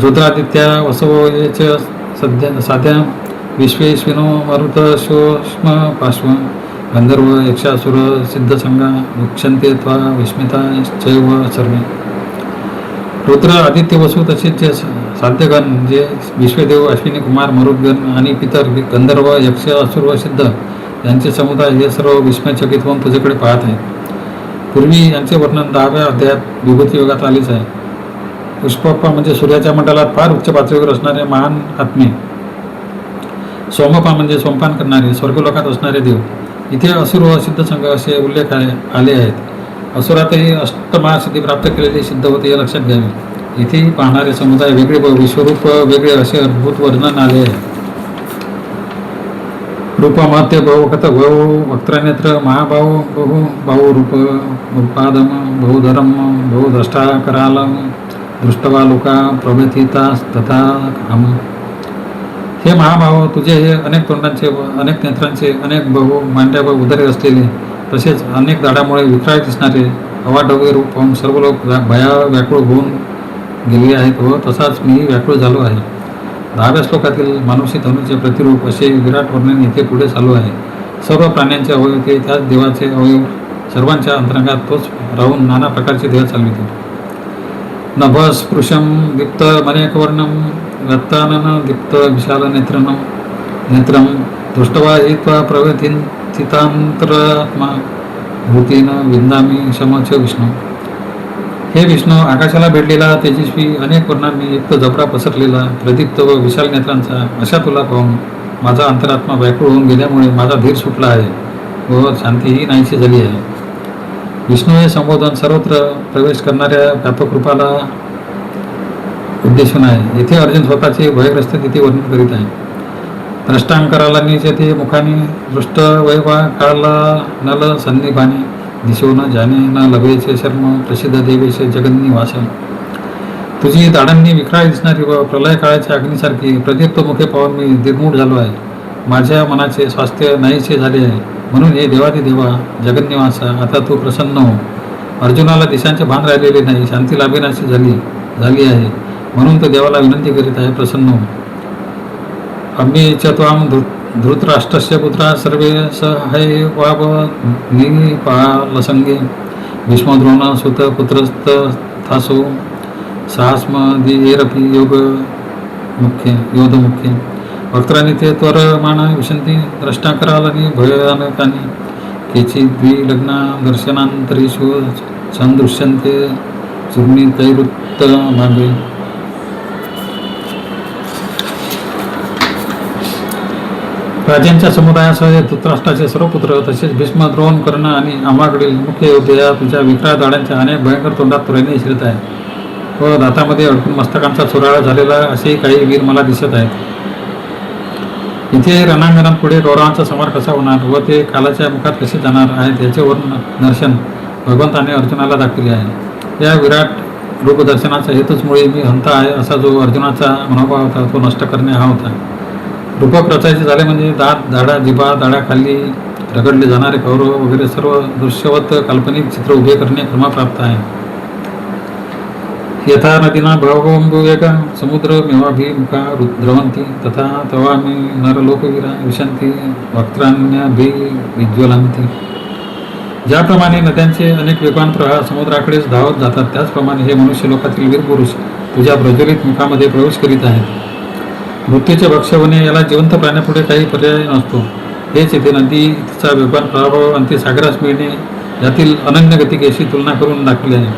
रुद्रादित्या वसवयेच साध्या विश्वेश्विनो मरुत शोष्म पार्श्व गंधर्व यक्षासुर सिद्धसंगा विक्षंते त्वा विस्मिता चैव सर्वे. रुद्र आदित्य वसू तसेच साध्यगण जे विश्वदेव अश्विनी कुमार मरुद्गण आणि पितर गंधर्व यक्ष असुर व सिद्ध यांचे समुदाय हे सर्व विस्मयचकित होऊन तुझ्याकडे पाहत आहेत. पूर्वी यांचे वर्णन 10व्या अध्यायात विभूती योगात आलेच आहे. पुष्पप्पा म्हणजे सूर्याच्या मंडलात फार उच्च पातळीवर असणारे महान आत्मे. सोमपा म्हणजे सोमपान करणारे स्वर्गलोकात असणारे देव. इथे असुर व सिद्ध संघ असे उल्लेख आले आहेत. असुरातही अष्टमहासिद्धी प्राप्त केलेले सिद्ध होते हे लक्षात घ्यावे. इथेही पाहणारे समुदाय वेगळे व विश्वरूप वेगळे असे अद्भुत वर्णन आले आहे. रूपमात्य बहुकथ बहु वक्त्रनेत्र महाभाव बहु भाऊ रूप रूपादम बहुधरम बहुद्रष्टा करालम दृष्टवा लोका प्रभथिता तथा हम. हे महाभाव, तुझे हे अनेक तोंडांचे व अनेक नेत्रांचे अनेक बहु मांड्या व उदरे असलेले तसेच अनेक दाढामुळे विक्राळ दिसणारे अवाढव्य रूप पाहून सर्व लोक भया व्याकुळ होऊन गेले आहेत व तसाच मीही व्याकुळ झालो आहे. 10व्या श्लोकातील मानुषी धनुचे प्रतिरूप असे विराट वर्णन येथे पुढे चालू आहे. सर्व प्राण्यांचे अवयव ते त्याच देवाचे अवयव, सर्वांच्या अंतरंगात तोच राहून नाना प्रकारचे देह चालवितो. नभस्पृशम दीप्त मनेकवर्णम रत्तानन दीप्त विशाल नेत्रम दृष्टवा हि त्वा प्रव्यथितांतरात्मा भूतीन विंदामी शमच विष्णू. हे विष्णू, आकाशाला भेटलेला तेजस्वी अनेक वर्णांनी युक्त जबडा पसरलेला प्रदीप्त व विशाल नेत्रांचा अशा तुला पाहून माझा अंतरात्मा व्याकुळ होऊन गेल्यामुळे माझा धीर सुटला आहे व शांतीही नाहीशी झाली आहे. विष्णू हे संबोधन सर्वत्र प्रवेश करणाऱ्या व्यापक रूपाला उद्देशून आहे. येथे अर्जुन स्वतःचे भयग्रस्त स्थिती वर्णन करीत आहे. द्रष्टांकराला निचते मुखानी दृष्ट वैवा काळला नल सन्निभानी दिशो न जाने न लभेचे शर्म प्रसिद्ध देवेश जगन्निवास. तुझी दाडांनी विक्राळ दिसणारी व प्रलय काळाच्या अग्नीसारखी प्रदीप्त मुखे पाहून मी निर्मूढ झालो आहे. माझ्या मनाचे स्वास्थ्य नाहीसे झाले आहे. म्हणून हे देवा जगन्निवासा, आता तू प्रसन्न हो. अर्जुनाला दिशांचे भान राहिलेले नाही, शांती लाभेनाशी झाली आहे. म्हणून तो देवाला विनंती करीत आहे, प्रसन्न हो. अम्मी च त्वां धृतराष्ट्रस्य पुत्रा सर्वे सहैवाव निपालसंगे भीष्मद्रोण सुत पुत्रस्तथासो सास्मदीयेरपि योधमुख्ये वक्त्रांनी ते त्वरमाण विशंती द्रष्टा कराలని भयानकानी केचिद्विलग्ना दर्शनांतरेषु संदृश्यन्ते चूर्णितैरुत्त मागे. राजांच्या समुदायासह धृतराष्ट्राचे सर्व पुत्र तसेच भीष्म, द्रोण, कर्ण आणि आम्हाकडील मुख्य योद्धे या तुझ्या विक्राळ दाडांच्या अनेक भयंकर तोंडात त्वरेने शिरत आहे व दातामध्ये अडकून मस्तकांचा चुराळा झालेला असे काही वीर मला दिसत आहेत. इथे रणांगणात पुढे कौरवांचा संहार कसा होणार व ते कालाच्या मुखात कसे जाणार आहेत याचे वर्णन भगवंताने अर्जुनाला दाखविले आहे. या विराट रूपदर्शनाचा हेतूच मुळे मी हंता आहे असा जो अर्जुनाचा मनोभाव होता तो नष्ट करणे हा होता. रूपक रचायचे झाले म्हणजे दात, दाढा, जिभा, दाढाखाली रगडले जाणारे कौरव वगैरे सर्व दृश्यवत काल्पनिक चित्र उभे करणे क्रमप्राप्त आहे. यथा नदीना भावोंबुवेगा समुद्र मेवाभिमुखा द्रवंती तथा तवामी नरलोकवीरा विशंती वक्त्राण्यभिज्वलंती. ज्याप्रमाणे नद्यांचे अनेक वेगवान प्रवाह समुद्राकडेच धावत जातात त्याचप्रमाणे हे मनुष्य लोकातील वीर पुरुष तुझ्या प्रज्वलित मुखामध्ये प्रवेश करीत आहेत. मृत्यूचे भक्ष्य होणे याला जिवंत प्राण्यापुढे काही पर्याय नसतो. हेच येथे नदीचा वेगवान प्रभाव अंती सागरास मिळणे यातील अनन्य गतिकेशी तुलना करून दाखवली आहे.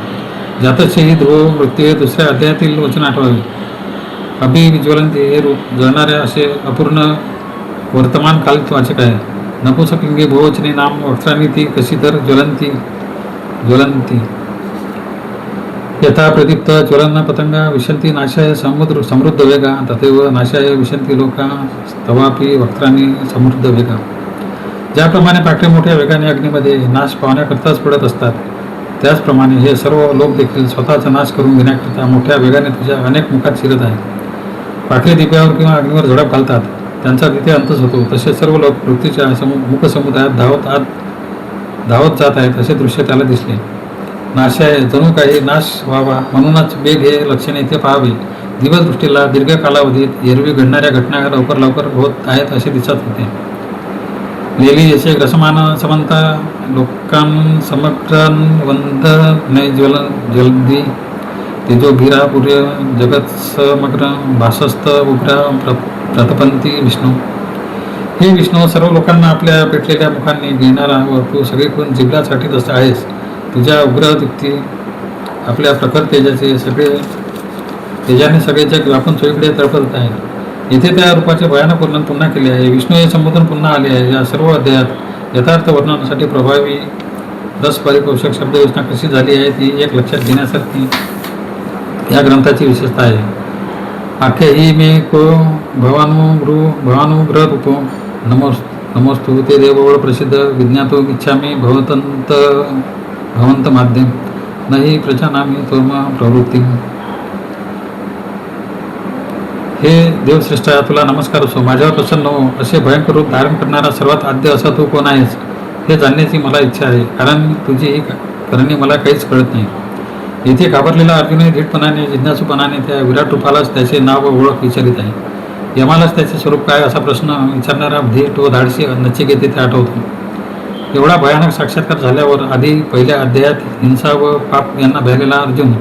जातशही ध्रुव मृत्यू हे दुसऱ्या अध्यायातील वचन आठवावे. अभिज्वलंती हे रूप जळणारे असे अपूर्ण वर्तमान कालिक वाचक आहे. नपुंसकलिंगी बहुवचनी नाम वक्त्रांनी ती कशी तर ज्वलंती यथा प्रदीप्त ज्वलन पतंगा विशंती नाशाय समृद्ध वेगा तथैव नाशाय विशंती लोका तवापी वक्त्रांनी समृद्ध वेगा. ज्याप्रमाणे पाखरे मोठ्या वेगाने अग्नीमध्ये नाश पावण्याकरताच पडत असतात त्याचप्रमाणे हे सर्व लोक देखील स्वतःचा नाश करून घेण्याकरिता मोठ्या वेगाने तुझ्या अनेक मुखात शिरत आहे. पाखरे दिव्यावर किंवा अग्नीवर झडप घालतात, त्यांचा तिथे अंतच होतो. तसे सर्व लोक पृथ्वीच्या मुखसमुदायात धावत जात आहेत असे दृश्य त्याला दिसले. नाशाय जणू काही नाश व्हावा म्हणूनच वेग हे लक्षणे इथे पाहावे. दिवसदृष्टीला दीर्घ कालावधीत एरवी घडणाऱ्या घटना लवकर होत आहेत असे दिसत होते. लेली यशे ग्रसमान समंता लोकां समग्रान वंद ज्वलंदी तेजोभिरा पूर्य जगत समग्र भासस्त उग्र प्रतपंती विष्णू. हे विष्णू सर्व लोकांना आपल्या पेटलेल्या मुखांनी घेणारा व तू सगळीकडून जिंकण्यासाठी तसा आहेस. तुझ्या उग्र दीप्ती आपल्या प्रखर तेजाने सगळे जग व्यापून चोहीकडे तळपत आहे. येथे त्या रूपाचे भयानक वर्णन पुन्हा केले आहे. विष्णू हे संबोधन पुन्हा आले आहे. या सर्व अध्यायात यथार्थ वर्णनासाठी प्रभावी रसपरिपोषक शब्दयोजना कशी झाली आहे ती एक लक्षात घेण्यासारखी या ग्रंथाची विशेषता आहे. आखे ही मे को भवानुग्र रूपो नमोस्तु ते देवबळ प्रसिद्ध विज्ञातो इच्छामी भवंत माध्यम नाही प्रजानामी त्वम प्रवृत्ती. हे देवश्रेष्ठा तुला नमस्कार असो. माझ्यावर प्रसन्न हो. असे भयंकर रूप धारण करणारा सर्वात आद्य असा तू कोण आहेस हे जाणण्याची मला इच्छा आहे, कारण तुझी ही करणे मला काहीच कळत नाही. येथे घाबरलेला अर्जुन धीटपणाने जिज्ञासूपणाने त्या विराट रूपालाच त्याचे नाव व ओळख विचारित आहे. यमालाच त्याचे स्वरूप काय असा प्रश्न विचारणारा धीट व धाडसी नचिकेत येथे आठवतो. एवढा भयानक साक्षात्कार झाल्यावर आधी पहिल्या अध्यायात हिंसा व पाप यांना भरलेला अर्जुन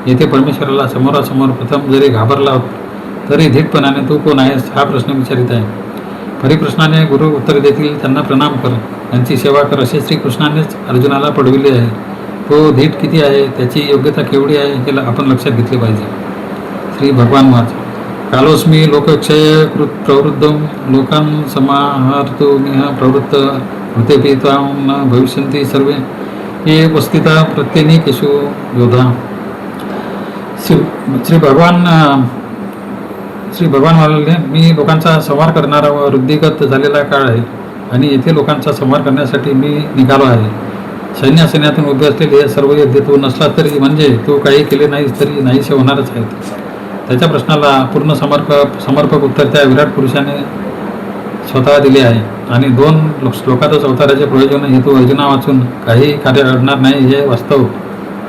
येथे परमेश्वराला समोरासमोर प्रथम जरी घाबरला तरी धीटपणाने तू कोण आहेस हा प्रश्न विचारित आहे. परिप्रश्नाने गुरु उत्तर देतील त्यांना प्रणाम कर, त्यांची सेवा कर असे श्रीकृष्णानेच अर्जुनाला पडविले आहे. तो धीट किती आहे, त्याची योग्यता केवढी आहे हे आपण लक्षात घेतले पाहिजे. श्री भगवान वाच कालोस्मी लोकक्षय प्रवृद्ध लोकां समाहर्तो निह प्रवृत्त कृतेपि त्वां न भविष्यन्ति सर्वे हे वस्तिता प्रत्येनिकेषु योधा. श्री भगवान म्हणाले, मी लोकांचा संहार करणारा व वृद्धिगत झालेला काळ आहे आणि येथे लोकांचा संहार करण्यासाठी मी निघालो आहे. सैन्यात उभे असलेले हे सर्व योद्धे तू नसला तरी म्हणजे तू काही केले नाहीस तरी नाहीसे होणारच आहेत. त्याच्या प्रश्नाला पूर्ण समर्पक उत्तर त्या विराट पुरुषाने स्वतः दिले आहे. आणि 2 श्लोकातच अवताराचे प्रयोजन हेतू अर्जुना वाचून काही कार्य घडणार नाही हे वास्तव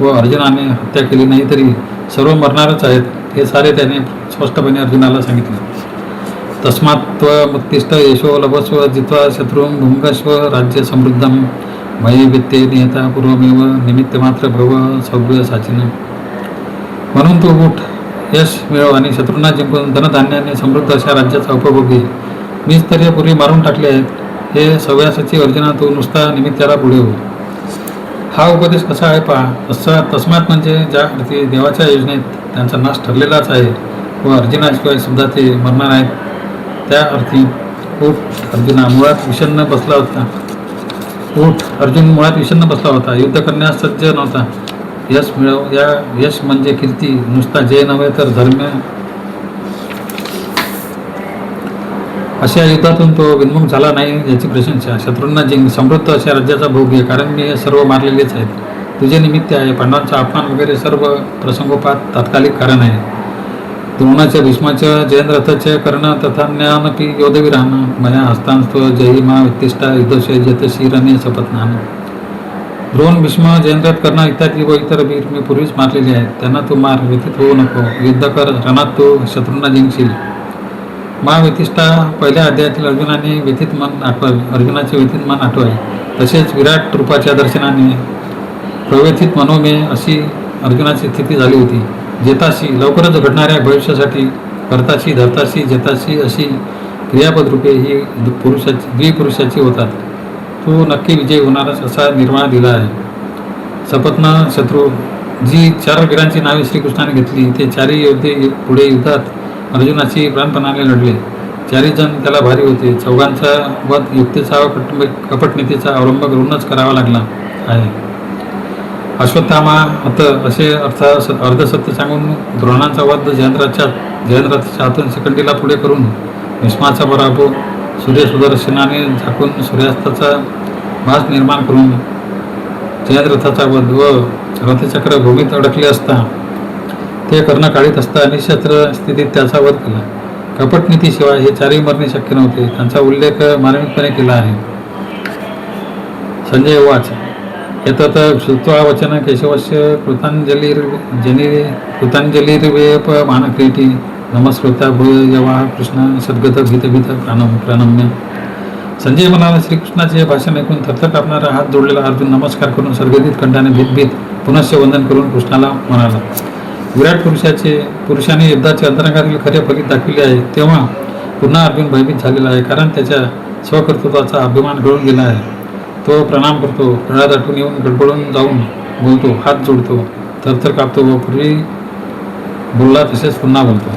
व अर्जुनाने हत्या केली नाही तरी सर्व मरणारच आहेत हे सारे त्याने स्पष्टपणे अर्जुनाला सांगितले. तस्मात् मुत्तिष्ठ यशो लभस्व जित्वा शत्रुं भुंगस्व राज्य समृद्धं मयि वित्ते नियता पूर्वमेव निमित्तमात्र भव सव्य साचिन. म्हणून तू उठ, यश मिळव आणि शत्रूंना जिंकून धनधान्याने समृद्ध अशा राज्याचा उपभोगी मीच तर पूर्वी मारून टाकले आहेत. हे सव्यासाची अर्जुना तू नुसता निमित्ताला पुढे हो. हा उपदेश कसा आहे पहा. तस्मात म्हणजे ज्या अर्थी देवाच्या योजनेत त्यांचा नाश ठरलेलाच आहे व अर्जुनाशिवाय सुद्धा ते मरणार आहेत त्या अर्थी उठ अर्जुना मुळात विषण्ण बसला होता. अर्जुन मुळात विषण्ण बसला होता, युद्ध करण्यास सज्ज नव्हता. यश मिळव, या यश म्हणजे कीर्ती, नुसता जय नव्हे तर धर्म. अशा युद्धातून तो विन्मुख झाला नाही याची प्रशंसा. शत्रूंना समृद्ध अशा राज्याचा भोग घे, कारण मी हे सर्व मारलेलेच आहेत. तुझे निमित्त आहे. पांडवांचा अपमान वगैरे सर्व प्रसंगोपात तात्कालिक कारण आहे. द्रोणाच्या भीष्माच्या जयद्रथाचे कर्ण तथान्यानपि योधवीरान मया हस्तांस्त्व जयी मा उत्तिष्ठा युद्धशे जतशीरने सपत्नान. द्रोण, भीष्म, जयद्रथ, कर्ण इत्यादी व इतर वीर मी पूर्वीच मारलेले आहेत. त्यांना तू मार, व्यथित होऊ नको. युद्ध कर, रणात तू शत्रूंना जिंकशील. मा व्यतिष्ठा पहिल्या अध्यायातील अर्जुनाने व्यथित मन आठवावे, अर्जुनाचे व्यथित मन आठवावे. तसेच विराट रूपाच्या दर्शनाने प्रव्यथित मनोमे अशी अर्जुनाची स्थिती झाली होती. जेताशी लवकरच घडणाऱ्या भविष्यासाठी कर्ताशी धर्ताशी जेताशी अशी क्रियापद रूपे ही द्विपुरुषाची होतात. तू नक्की विजय होणारच असा निर्वाह दिला आहे. सपत्न शत्रू जी 4 वीरांची नावे श्रीकृष्णाने घेतली ते 4ही योद्धे पुढे युद्धात अर्जुनाशी प्राणपणाने लढले. 4ही जण त्याला भारी होते. 4घांचा वध युक्तीचा व कपटनीतीचा अवलंब करूनच करावा लागला आहे. अश्वत्थामा हत असे अर्धसत्य सांगून द्रोणांचा वध जयद्रथाच्या हातून शिखंडीला पुढे करून भीष्माचा पराभव सूर्यसुदर्शनाने झाकून सूर्यास्ताचा भास निर्माण करून जयद्रथाचा वध व रथचक्र भूमीत अडकले असता ते कर्ण काढीत असता निशस्त्र स्थितीत त्याचा वध केला. कपटनीतीशिवाय हे 4ही मरणे शक्य नव्हते. त्यांचा उल्लेख मार्मिकपणे केला आहे. संजय वाच एतत् श्रुत्वा वचन केशवस्य कृतांजलिर्वेप मानक्रीटी नमस्कृता भूयवाह कृष्ण सद्गत भीत प्रणम्य. संजय म्हणाला, श्रीकृष्णाचे भाषण ऐकून थरथर कापणारा हात जोडलेला अर्जुन नमस्कार करून सर्गदित कंठाने भीत पुनश्च वंदन करून कृष्णाला म्हणाला. विराट पुरुषाने युद्धाचे अंतरंगातील खरे फलित दाखविले आहे तेव्हा पुन्हा अर्जुन भयभीत झालेला आहे, कारण त्याच्या स्वकर्तृत्वाचा अभिमान गळून गेला आहे. तो प्रणाम करतो, गळा दाटून येऊन गडबडून जाऊन बोलतो, हात जोडतो, थरथर कापतो व पूर्वी बोलला तसेच पुन्हा बोलतो.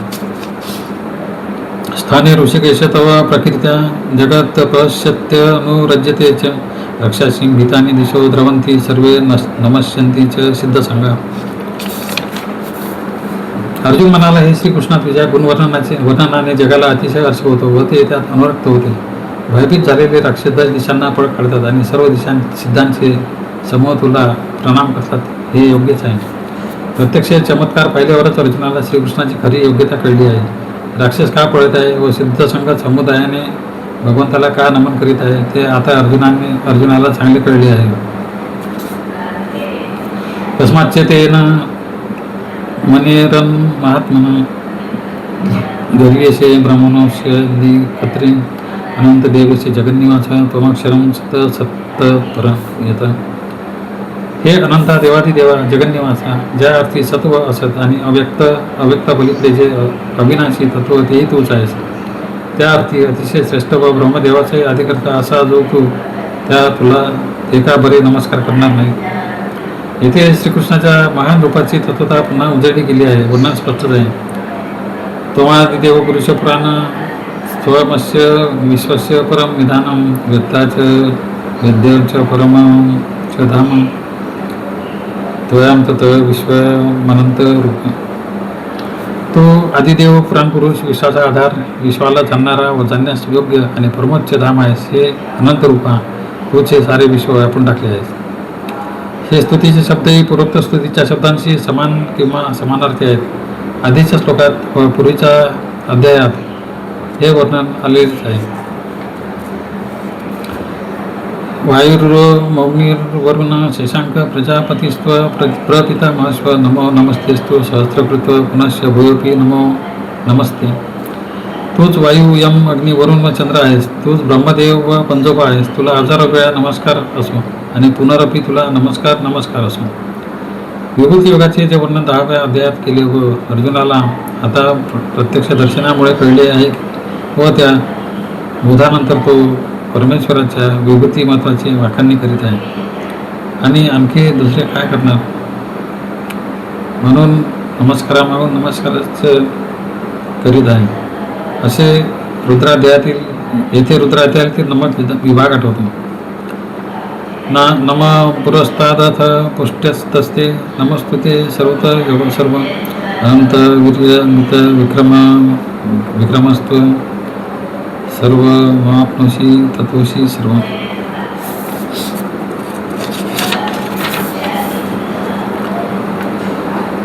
स्थाने ऋषिकेश तव प्रकीर्त्या जगत पश्यत्य अनुरज्यते च रक्षासिंग भीतानी दिशो द्रवंती सर्वे नमस्यंती च सिद्ध सांगा. अर्जुन म्हणाला, हे श्रीकृष्णा तुझ्या गुणवर्णनाने जगाला अतिशय हर्ष होतो व ते त्यात अनुरक्त होते. भयभीत झालेले राक्षस दिशांना पळ काढतात आणि सर्व सिद्धांचे समूह तुला प्रणाम करतात. हे योग्यच आहे. प्रत्यक्ष चमत्कार पाहिल्यावरच अर्जुनाला श्रीकृष्णाची खरी योग्यता कळली आहे. राक्षस का पळत आहे व सिद्ध संघ समुदायाने भगवंताला का नमन करीत आहे ते आता अर्जुनाला चांगले कळले आहे. तस्माच्चेतेन मनेरन महात्मन गरीयसे ब्रह्मणोस्य कत्री अनंत देवसे जगन्निवास त्वमक्षरं सत्तर येत. हे अनंता देवाधिदेवा जगन्निवासा, ज्या अर्थी सत्व असत आणि अव्यक्त फलितले जे अविनाशी तत्व तेही तूच आहेस, त्या अर्थी अतिशय श्रेष्ठ व ब्रह्मदेवाचाही अधिकर्ता असा जो तू, त्या तुला एका बरे नमस्कार करणार नाही. येथे श्रीकृष्णाच्या महान रूपाची तत्वता पुन्हा उजळली गेली आहे. वर्णन स्पष्ट आहे. त्वमादिदेव पुरुष पुराण स्वमस्य विश्वस्य परम निधानम वेत्ताच वेद्यच परम च धाम त्वयाम तत विश्वमनंत रूप. तो आदिदेव पुराण पुरुष, विश्वाचा आधार, विश्वाला जाणणारा व जाणण्यास योग्य आणि परमोच्च धाम आहेस. हे अनंत रूपा, तूच हे सारे विश्व व्यापून टाकले आहेस. हे स्तुतीचे शब्दही पूर्वोक्त स्तुतीच्या शब्दांशी समान किंवा समानार्थी आहेत. आधीच्या श्लोकात व पूर्वीच्या अध्यायात हे वर्णन आलेलेच आहे. वायुर्मौनिर्वरुण शशांक प्रजापतिस्त्व प्रपितामहस्व नमो नमस्तेस्तु सहस्रकृत पुनश्च भूयोपी नमो नमस्ते. तूच वायू, यम, अग्नी, वरुण व चंद्र आहेस. तूच ब्रह्मदेव व पंजोबा आहेस. तुला हजारो वेळा नमस्कार असो आणि पुनरपी तुला नमस्कार नमस्कार असो. विभूती योगाचे जे वर्णन 10व्या अध्यायात केले व अर्जुनाला आता प्रत्यक्ष दर्शनामुळे कळले आहे व त्या बोधानंतर तो परमेश्वराच्या विभूती महत्वाची वाखाणणी करीत आहे आणि आणखी दुसरे काय करणार, म्हणून नमस्कारामागून नमस्कारच करीत आहे. असे रुद्राध्यायातील येथे रुद्राध्यायातील नमक विभाग आठवतो. नम पुरस्तादथ पुष्ट्यस्तस्ते नमस्तुते सर्वत योग सर्व अनंत वीर्य मित विक्रमस्त्व सर्व माप्नोषी तत्वशी सर्व.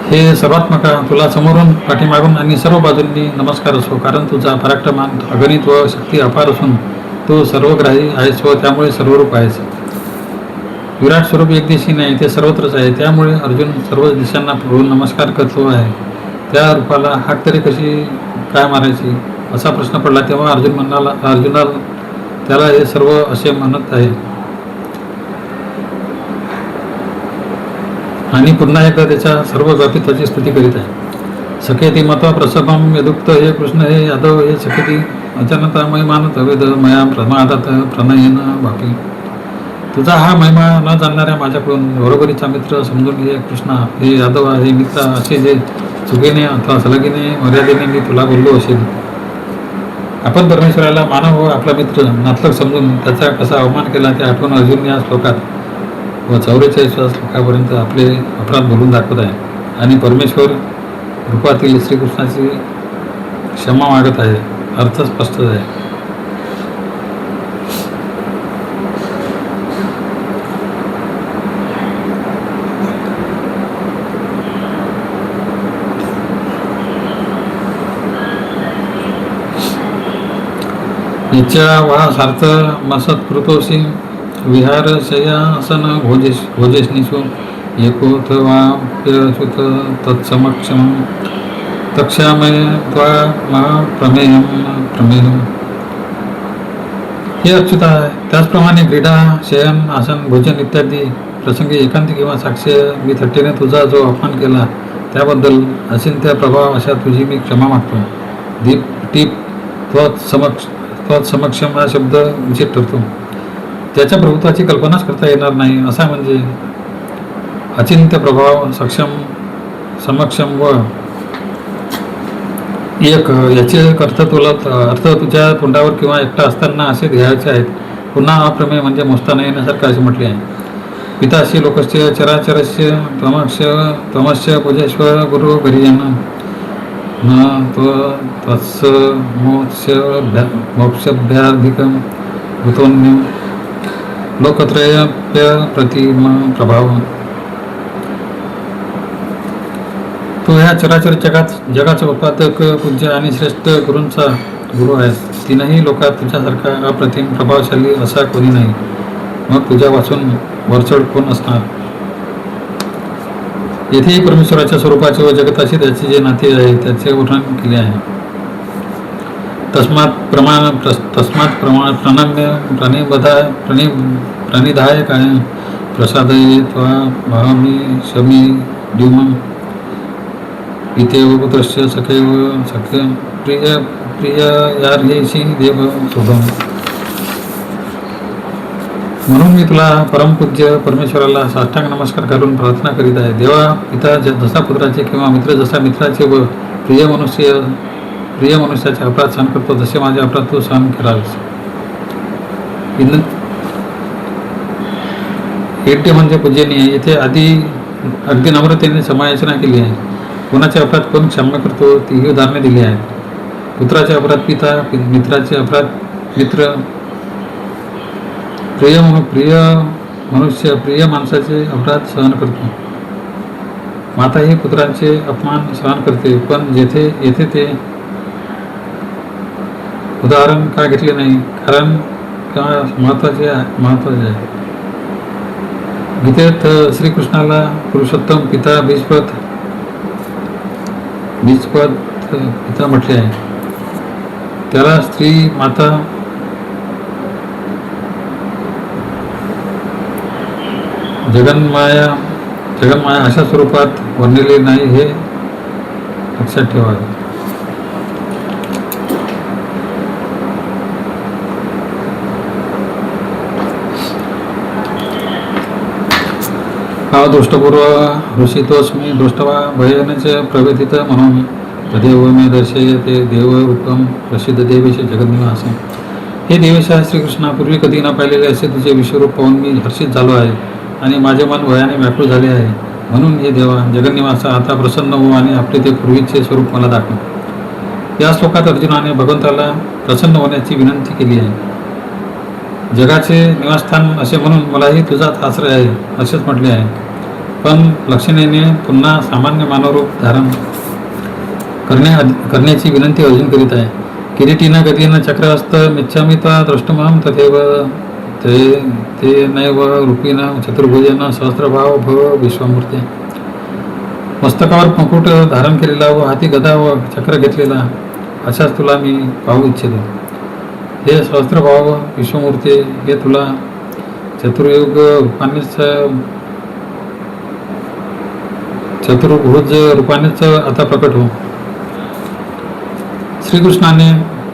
हे सर्वात्मका, तुला समोरून पाठीमागून आणि सर्व बाजूंनी नमस्कार असो, कारण तुझा पराक्रमान अगणित व शक्ती अपार असून तू सर्वग्राही आहेस व त्यामुळे सर्वरूप आहेस. विराट स्वरूप एक दिवशी नाही, ते सर्वत्रच आहे. त्यामुळे अर्जुन सर्व दिशांना पळून नमस्कार करतो आहे. त्या रूपाला हाक तरी कशी काय मारायची असा प्रश्न पडला तेव्हा अर्जुनाला त्याला हे सर्व असे म्हणत आहे आणि पुन्हा एकदा त्याच्या सर्व व्यापित्वाची स्तुती करीत आहे. सखेती मत्वा प्रसभम यदुक्त हे कृष्ण हे यादव हे सखेती अचानता महिमानत वेद मया प्रमादात प्रणयन वापी. तुझा हा महिमा न जाणणाऱ्या माझ्याकडून बरोबरीचा मित्र समजून घे कृष्णा. हे यादव हे मित्र असे जे चुकीने अथवा सलगीने मर्यादेने मी तुला बोललो असेल. आपण परमेश्वराला मानव व आपला मित्र नातलग समजून त्याचा कसा अवमान केला ते आठवून अर्जुन या श्लोकात व 44व्या श्लोकापर्यंत आपले अपराध बोलून दाखवत आहे आणि परमेश्वर रूपातील श्रीकृष्णाची क्षमा मागत आहे. अर्थ स्पष्ट आहे. नित्या वा सार्थ मसत्कृतोषी विहार शयासन भोजेष्णीषु एकोऽथवाप्यच्युत तत्समक्षम तक्षामय त्वा प्रमेयम्. हे अच्युता, त्याचप्रमाणे क्रीडा, शयन, आसन, भोजन इत्यादी प्रसंगी एकांती किंवा साक्ष मी थट्टेने तुझा जो अपमान केला त्याबद्दल अचिंत्य प्रभाव अशा तुझी मी क्षमा मागतो. दीप टीप समक्षम हा शब्द उचित ठरतो. त्याच्या प्रभुत्वाची कल्पनाच करता येणार नाही. असा म्हणजे अचिंत्य प्रभाव, सक्षम, समक्षम व एक याचे अर्थ तुझ्या तोंडावर किंवा एकटा असताना असे घ्यायचे आहेत. पुन्हा अप्रमेय म्हणजे मोजता न येण्यासारखं असे म्हटले आहे. पिताशी लोकस्य चराचरस्य त्वमस्य पूजेश्वर गुरु गरिजन न त्वत्स मोक्षभ्याधिकं भूतोन्यं लोकत्रयप्य प्रतिम प्रभाव. तो ह्या चराचर जगाचा उत्पादक, पूज्य आणि श्रेष्ठ गुरूंचा गुरु आहेस. तीनही लोकात तुझ्यासारखा अप्रतिम प्रभावशाली असा कोणी नाही. मग तुझ्या वाचून वरचढ कोण असणार. येथेही परमेश्वराच्या स्वरूपाचे व जगताशी त्याचे जे नाते आहे त्याचे वर्णन केले आहे. तस्मात् प्रणम्य प्रणिधाय काय प्रसादये त्वा भावमी शमी द्युमं इत्येव पुत्रस्य सखे प्रिय यार्हेशी देव शोभम. म्हणून मी तुला परमपूज्य परमेश्वराला साष्टांग नमस्कार करून प्रार्थना करीत आहे. देवा पिता जसा पुत्राचे किंवा मित्र जसा मित्राचे व प्रिय मनुष्याचे अपराध सहन करतो तसे माझे अपराध तू सहन करावेस. येथे म्हणजे पूजनीय. येथे अगदी नम्रतेने समायोजना केली आहे. कोणाचे अपराध कोण क्षमा करतो तीही उदाहरणे दिली आहेत. पुत्राचे अपराध पिता, मित्राचे अपराध मित्र, प्रिय मनुष्य प्रिय माणसाचे अपराध सहन करतो. माताही पुत्रांचे अपमान सहन करते. पण येथे ते उदाहरण का घेतले नाही? कारण का महत्वाचे आहे. गीतेत श्रीकृष्णाला पुरुषोत्तम पिता बीजपद पिता म्हटले आहे. त्याला स्त्री माता जगन्माया अशा स्वरूपात वर्णिले नाही, हे लक्षात ठेवावे. हा दृष्टपूर्व ऋषितोस्मी दृष्टवा भयनच प्रवेदित म्हणून तदेव मे दर्शयते देवरूपम प्रसिद्ध देवेश जगन्निवास. हे देवेश श्रीकृष्णापूर्वी कधी न पाहिलेले असे तुझे विश्वरूप पाहून मी हर्षित झालो आहे आणि माझे मन भयाने व्याकुळ झाले आहे. म्हणून हे देवा जगन्निवासा, आता प्रसन्न हो आणि आपले ते पूर्वीचे स्वरूप मला दाखव. या श्लोकात अर्जुनाने भगवंताला प्रसन्न होण्याची विनंती केली आहे. जगाचे निवासस्थान असे म्हणून मलाही तुझाच आश्रय आहे असेच म्हटले आहे. पण लक्षणेने पुन्हा सामान्य मानवरूप धारण करण्याची विनंती अर्जुन करीत आहे. किरीटीनं गतीनं चक्रहस्त मिच्छामिता द्रष्टुमाम तथैव ते नैव रूपीनं चतुर्भुजेनं सहस्रभाव भव विश्वमूर्ती. मस्तकावर मुकुट धारण केलेला व हाती गदा व चक्र घेतलेला अशाच तुला मी पाहू इच्छितो. हे सहस्रभाव विश्वमूर्ती, हे तुला चतुर्भुज रूपानेच आता प्रकट हो. श्रीकृष्णाने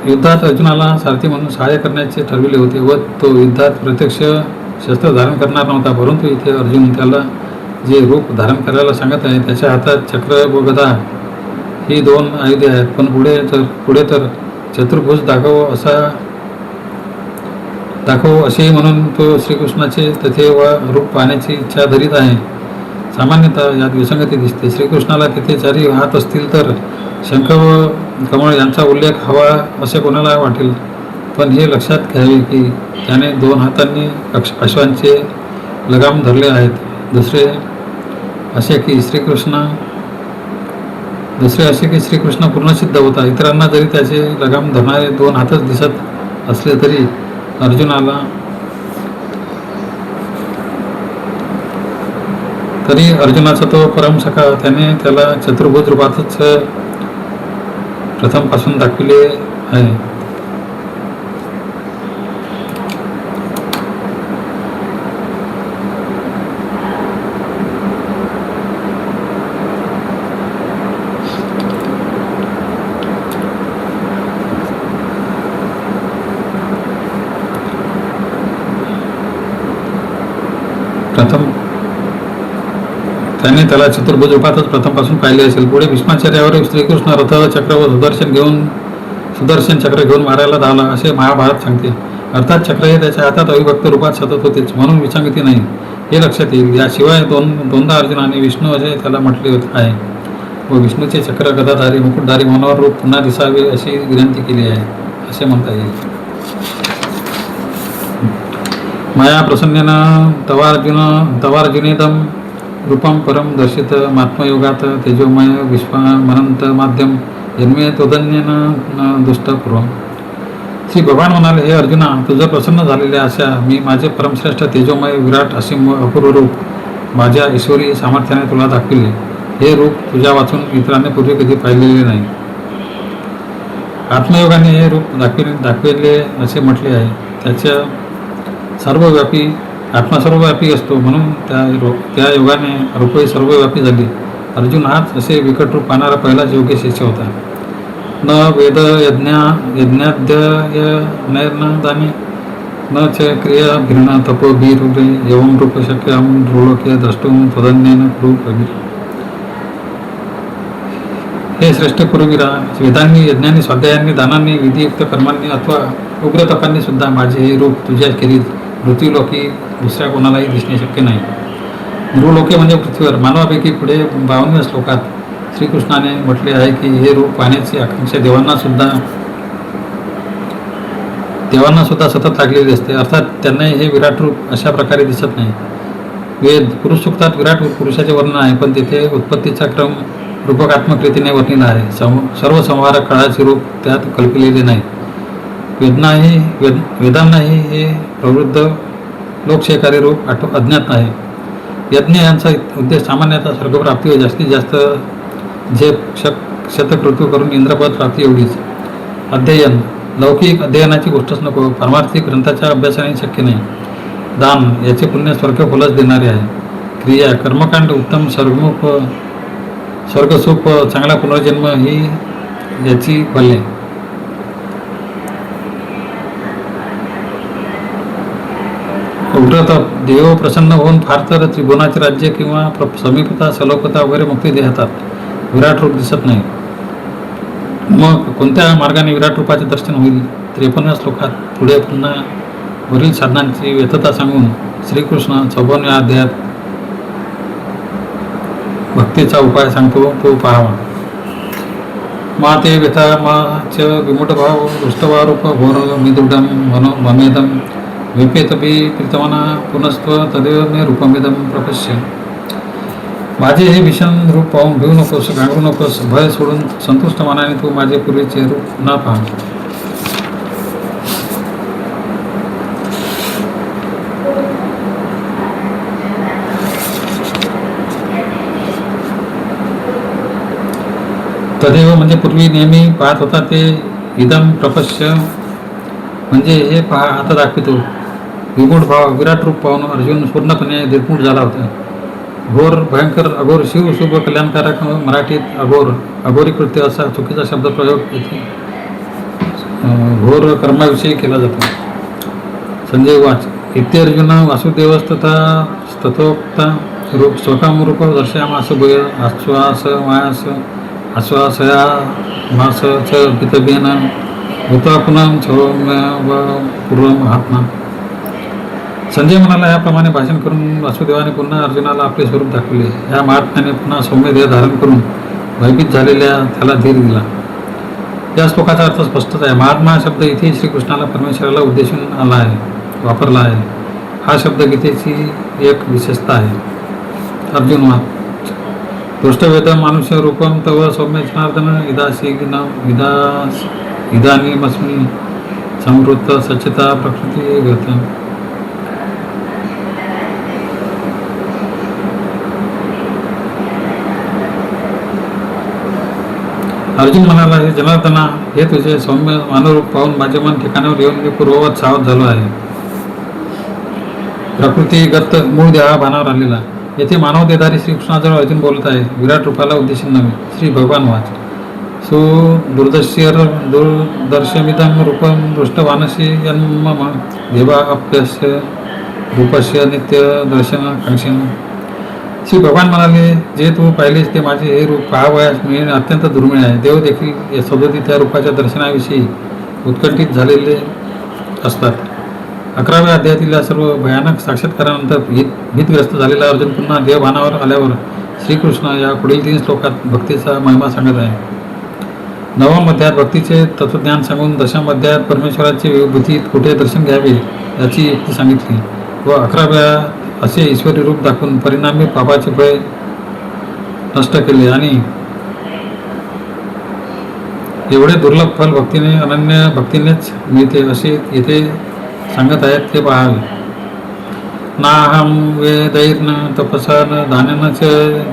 युद्धात अर्जुनाला सारथी म्हणून सहाय्य करण्याचे ठरविले होते व तो युद्धात प्रत्यक्ष शस्त्र धारण करणार नव्हता. परंतु इथे अर्जुन त्याला जे रूप धारण करायला सांगत आहे त्याच्या हातात चक्र व गदा ही 2 आयुधे आहेत. पण पुढे तर चतुर्भुज दाखव असेही म्हणून तो श्रीकृष्णाचे तेथे व रूप पाहण्याची इच्छा धरीत आहे. सामान्यतः यात विसंगती दिसते. श्रीकृष्णाला तिथे 4 हात असतील तर शंख व कमळ यांचा उल्लेख हवा असे कोणाला वाटेल. पण हे लक्षात घ्यावे की त्याने 2 हातांनी अश्वांचे लगाम धरले आहेत. दुसरे असे की श्रीकृष्ण पूर्णसिद्ध होता. इतरांना जरी त्याचे लगाम धरणारे 2 हातच दिसत असले तरी अर्जुनाचा तो परमसखा, त्याने त्याला चतुर्भुज रूपातच प्रथम पासून दाखविले आहे. त्याने त्याला चतुर्भुज रूपातच प्रथमपासून पाहिले असेल. पुढे भीष्माचार्यावर श्रीकृष्ण रथ चक्र व सुदर्शन चक्र घेऊन मारायला धावला असे महाभारत सांगते. अर्थात चक्र हे त्याच्या हातात अविभक्त रूपात सतत होतेच, म्हणून विसंगती नाही हे लक्षात येईल. याशिवाय दोनदा अर्जुनाने विष्णू असे त्याला म्हटले आहे व विष्णूचे चक्र गदाधारी मुकुटधारी मनोहर रूप पुन्हा दिसावे अशी विनंती केली आहे असे म्हणता येईल. माया प्रसन्नेन तवार्जुनेदम रूपम परम दर्शित मात्मयोगात तेजोमय विश्वमनंत माध्यम जन्मे तोदन्येन दुष्टपूर्वम. श्री भगवान म्हणाले, हे अर्जुना, तुझं प्रसन्न झालेल्या अशा मी माझे परमश्रेष्ठ तेजोमय विराट असीम व अपूर्व रूप माझ्या ईश्वरी सामर्थ्याने तुला दाखविले. हे रूप तुझ्या वाचून इतरांनी पूर्वी कधी पाहिलेले नाही. आत्मयोगाने हे रूप दाखविले असे म्हटले आहे. त्याच्या आत्मा सर्वव्यापी असतो, म्हणून त्या योगाने रूपही सर्वव्यापी झाली. अर्जुन हाच असे विकट रूप पाहणारा पहिलाच योगी शिष्य होता. न वेद यज्ञाद्ययनैर्नदाने न च क्रिया भिन्न तपोभिरुरे एवं रूप शक्यं नृलोके द्रष्टुं त्वदन्येन कुरु प्रवीर. हे श्रेष्ठ कुरुवीरा, वेदांनी यज्ञांनी स्वाध्यायांनी दानांनी विधियुक्त कर्मांनी अथवा उग्र तपांनी सुद्धा माझे हे रूप तुझ्या खेरीज पृथ्वीलोकी दुसऱ्या कोणालाही दिसणे शक्य नाही. नृलोके म्हणजे पृथ्वीवर. मानवापैकी पुढे 52व्या श्लोकात श्रीकृष्णाने म्हटले आहे की हे रूप पाहण्याची आकांक्षा देवांना सुद्धा देवांना सुद्धा सतत लागलेली असते, अर्थात त्यांनाही हे विराट रूप अशा प्रकारे दिसत नाही. वेद पुरुष सूक्तात विराट पुरुषाचे वर्णन आहे, पण तिथे उत्पत्तीचा क्रम रूपकात्मक रीतीने वर्णिला आहे. सर्व संहारक काळाचे रूप त्यात कल्पिलेले नाही. वेदांनाही हे प्रवृद्ध लोकशेकारी रूप अज्ञात आहे. यज्ञ यांचा उद्देश सामान्यतः स्वर्गप्राप्ती व जास्तीत जास्त झेप शतकृतू करून इंद्रपद प्राप्ती एवढीच. अध्ययन लौकिक अध्ययनाची गोष्टच नको, पारमार्थिक ग्रंथाच्या अभ्यासाने शक्य नाही. दान याचे पुण्य स्वर्ग फलच देणारे आहे. क्रिया कर्मकांड उत्तम स्वर्गसुख चांगला पुनर्जन्म ही याची फले. उग्रतप देव प्रसन्न होऊन फार तर त्रिभुवनाचे राज्य किंवा समीपता सलोकता वगैरे मुक्ती देतात. विराट रूप दिसत नाही. मग कोणत्या मार्गाने विराट रूपाचे दर्शन होईल? 53 श्लोकात पुढे पुन्हा वरील साधनांची व्यर्थता सांगून श्रीकृष्ण 54व्या अध्यायात भक्तीचा उपाय सांगतो, तो पाहावा. मा ते व्यथा मा च विमुट भाव दृष्टवारूप घोर मिदृढम ममेदम विपेतपी प्रीतमना पुनस्त्व तदेव मे रूपमिदम प्रपश्य. माझे हे भीषण रूप पाहून भिवू नकोस, घाबरू नकोस. भय सोडून संतुष्ट मनाने तू माझे पूर्वीचे रूप न पहा. तदेव म्हणजे पूर्वी नेहमी पाहत होता ते. इदम प्रपश्य म्हणजे हे पहा, आता दाखवितो. विगुढ भाव विराट रूप पाहून अर्जुन पूर्णपणे निर्गुण झाला होता. घोर भयंकर अघोर शिव शुभ कल्याणकारक मराठीत अघोरी कृत्य असा चुकीचा शब्द प्रयोग येथे घोर कर्माविषयी केला जातो. संजय वाच इत्यर्जुन वासुदेवस्तथा तथोक्ता रूप स्वकाम रूप दर्शयामास भूय आश्वास मायास आश्वासया मास च पितबेन भूता पुनः पूर्व महात्मा. संजय म्हणाला, याप्रमाणे भाषण करून वासुदेवाने पुन्हा अर्जुनाला आपले स्वरूप दाखवले. या महात्म्याने पुन्हा सौम्य देह धारण करून भयभीत झालेल्या त्याला धीर दिला. या श्लोकाचा अर्थ स्पष्टच आहे. महात्मा शब्द इथे श्रीकृष्णाला परमेश्वराला उद्देशून आला आहे, वापरला आहे. हा शब्द गीतेची एक विशेषता आहे. अर्जुन वाद दृष्टवेद मानुष्य रूपम तव सौम्य जनार्दन इदानीमस्मी संवृत्त सच्चिता प्रकृती गत. अर्जुन म्हणाला, हे जनार्दना, हे तुझे सौम्य मानवरूप पाहून माझे मन ठिकाणावर येऊन मी पूर्ववत सावध झालो आहे. प्रकृतीगत मूळ देहा भानावर आलेला. येथे मानव देहधारी श्रीकृष्णाजवळ अर्जुन बोलत आहे, विराट रूपाला उद्देशून नव्हे. श्री भगवान वाच दुर्दर्शमिदं रूपं दृष्टवानसी यन्मम देवा अप्यस्य रूपस्य नित्य दर्शन कांक्षण. श्री भगवान म्हणाले, जे तू पाहिलेस ते माझे हे रूप पाहावयास मिळणे अत्यंत दुर्मिळ आहे. देव देखील या सदोदित त्या रूपाच्या दर्शनाविषयी उत्कंठित झालेले असतात. 11व्या अध्यायातील या सर्व भयानक साक्षात्कारानंतर भीतग्रस्त झालेला अर्जुन पुन्हा देवभानावर आल्यावर श्रीकृष्ण या पुढील 3 श्लोकात भक्तीचा महिमा सांगत आहे. 9व्या अध्यायात भक्तीचे तत्वज्ञान सांगून 10व्या अध्यायात परमेश्वराचे विभूतीत कुठे दर्शन घ्यावे याची युक्ती सांगितली व 11व्या असे ईश्वरी रूप दाखवून परिणामी पापाचे भय नष्ट केले. आणि एवढे दुर्लभ फल भक्तीने अनन्य भक्तीनेच मिळते असे येथे सांगत आहेत, ते पाहावे. नाहम वेदैर्न तपसा न दानेन च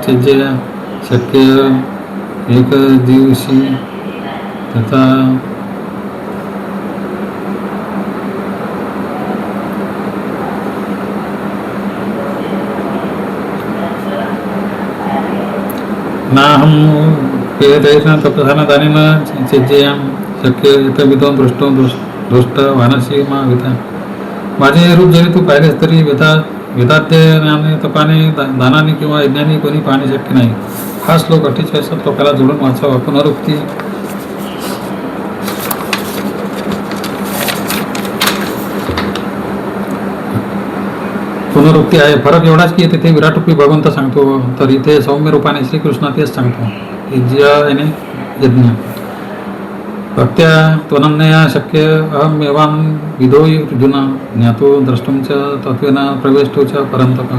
त्यज्य शक्य एक दिवशी तथा. नाहम वेदैर्न तपसा न दानेन त्यज्येयं शक्य यतविदो दृष्ट वानसी मा विता. माझे हे रूप जरी तू पाहिलेस तरी वेदाध्ययनाने तपाने दानाने किंवा यज्ञाने कोणी पाहणे शक्य नाही. हा श्लोक 48 श्लोकाला जोडून वाचावा. पुनरुक्ती आहे. फरक एवढाच की तिथे विराट रूपी भगवंत सांगतो, तर इथे सौम्य रूपाने श्रीकृष्ण तेच सांगतो. याने यज्ञ भक्त्या त्वनन्यया शक्य अहमेवां विदो अर्जुन ज्ञातो द्रष्टुम च तत्वेन प्रवेष्टो च परंतप.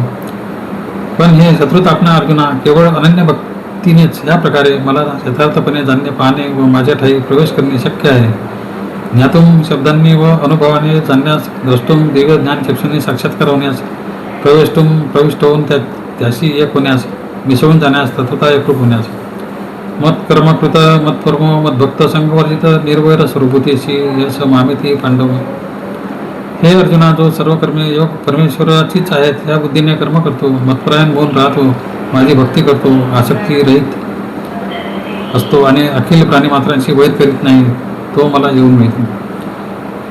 पण हे शत्रुतापना अर्जुना, केवळ अनन्य भक्तीनेच या प्रकारे मला यथार्थपणे जाणणे, पाहणे व माझ्या ठाई प्रवेश करणे शक्य आहे. ज्ञातुम शब्दांनी व अनुभवाने जाणण्यास, द्रष्टुम दिव्य ज्ञान चक्षुंनी साक्षात्कार होण्यास, प्रविष्ट होऊन त्याशी एक होण्यास, मिसळून जाण्यास, तत्वता एकरूप होण्यास. मत्कर्मकृत मत्परम मद्भक्त संगवर्जित निर्वैर स्वरूपतेशी यश मामिती पांडव. हे अर्जुना, जो सर्व कर्मे योग परमेश्वराचीच आहेत या बुद्धीने कर्म करतो, मतपरायण होऊन राहतो, माझी भक्ती करतो, आसक्ती रहित असतो आणि अखिल प्राणीमात्रांशी वैर करीत नाही, तो मला येऊन मिळतो.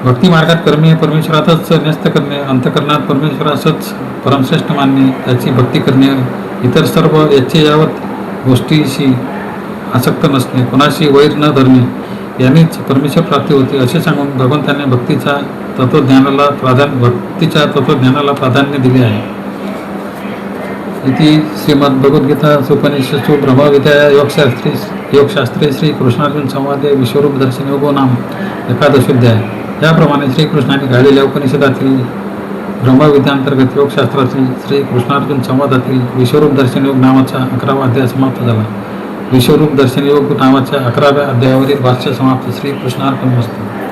भक्ती मार्गात कर्मे परमेश्वरातच न्यस्त करणे, अंतःकरणात परमेश्वरासच परमश्रेष्ठ मानणे, त्याची भक्ती करणे, इतर सर्व यावत गोष्टीशी आसक्त नसणे, कोणाशी वैर न धरणे, यांनीच परमेश्वर प्राप्ती होते, असे सांगून भगवंतांनी भक्तीच्या तत्वज्ञानाला प्राधान्य दिले आहे. इति श्रीमद्भगवद्गीता उपनिषत्सु ब्रह्मविद्या योगशास्त्रे श्री कृष्णार्जुन संवादे विश्वरूप दर्शन योगो नाम 11 याप्रमाणे श्रीकृष्णाने गायलेल्या उपनिषदातील ब्रह्मविद्यांतर्गत योगशास्त्रातील श्री कृष्णार्जुन संवादातील विश्वरूप दर्शन योग नावाचा 11वा अध्याय समाप्त झाला. विश्वरूप दर्शन योग नावाच्या 11व्या अध्यायावरील भाष्य समाप्त. श्री कृष्णार्पणमस्तु.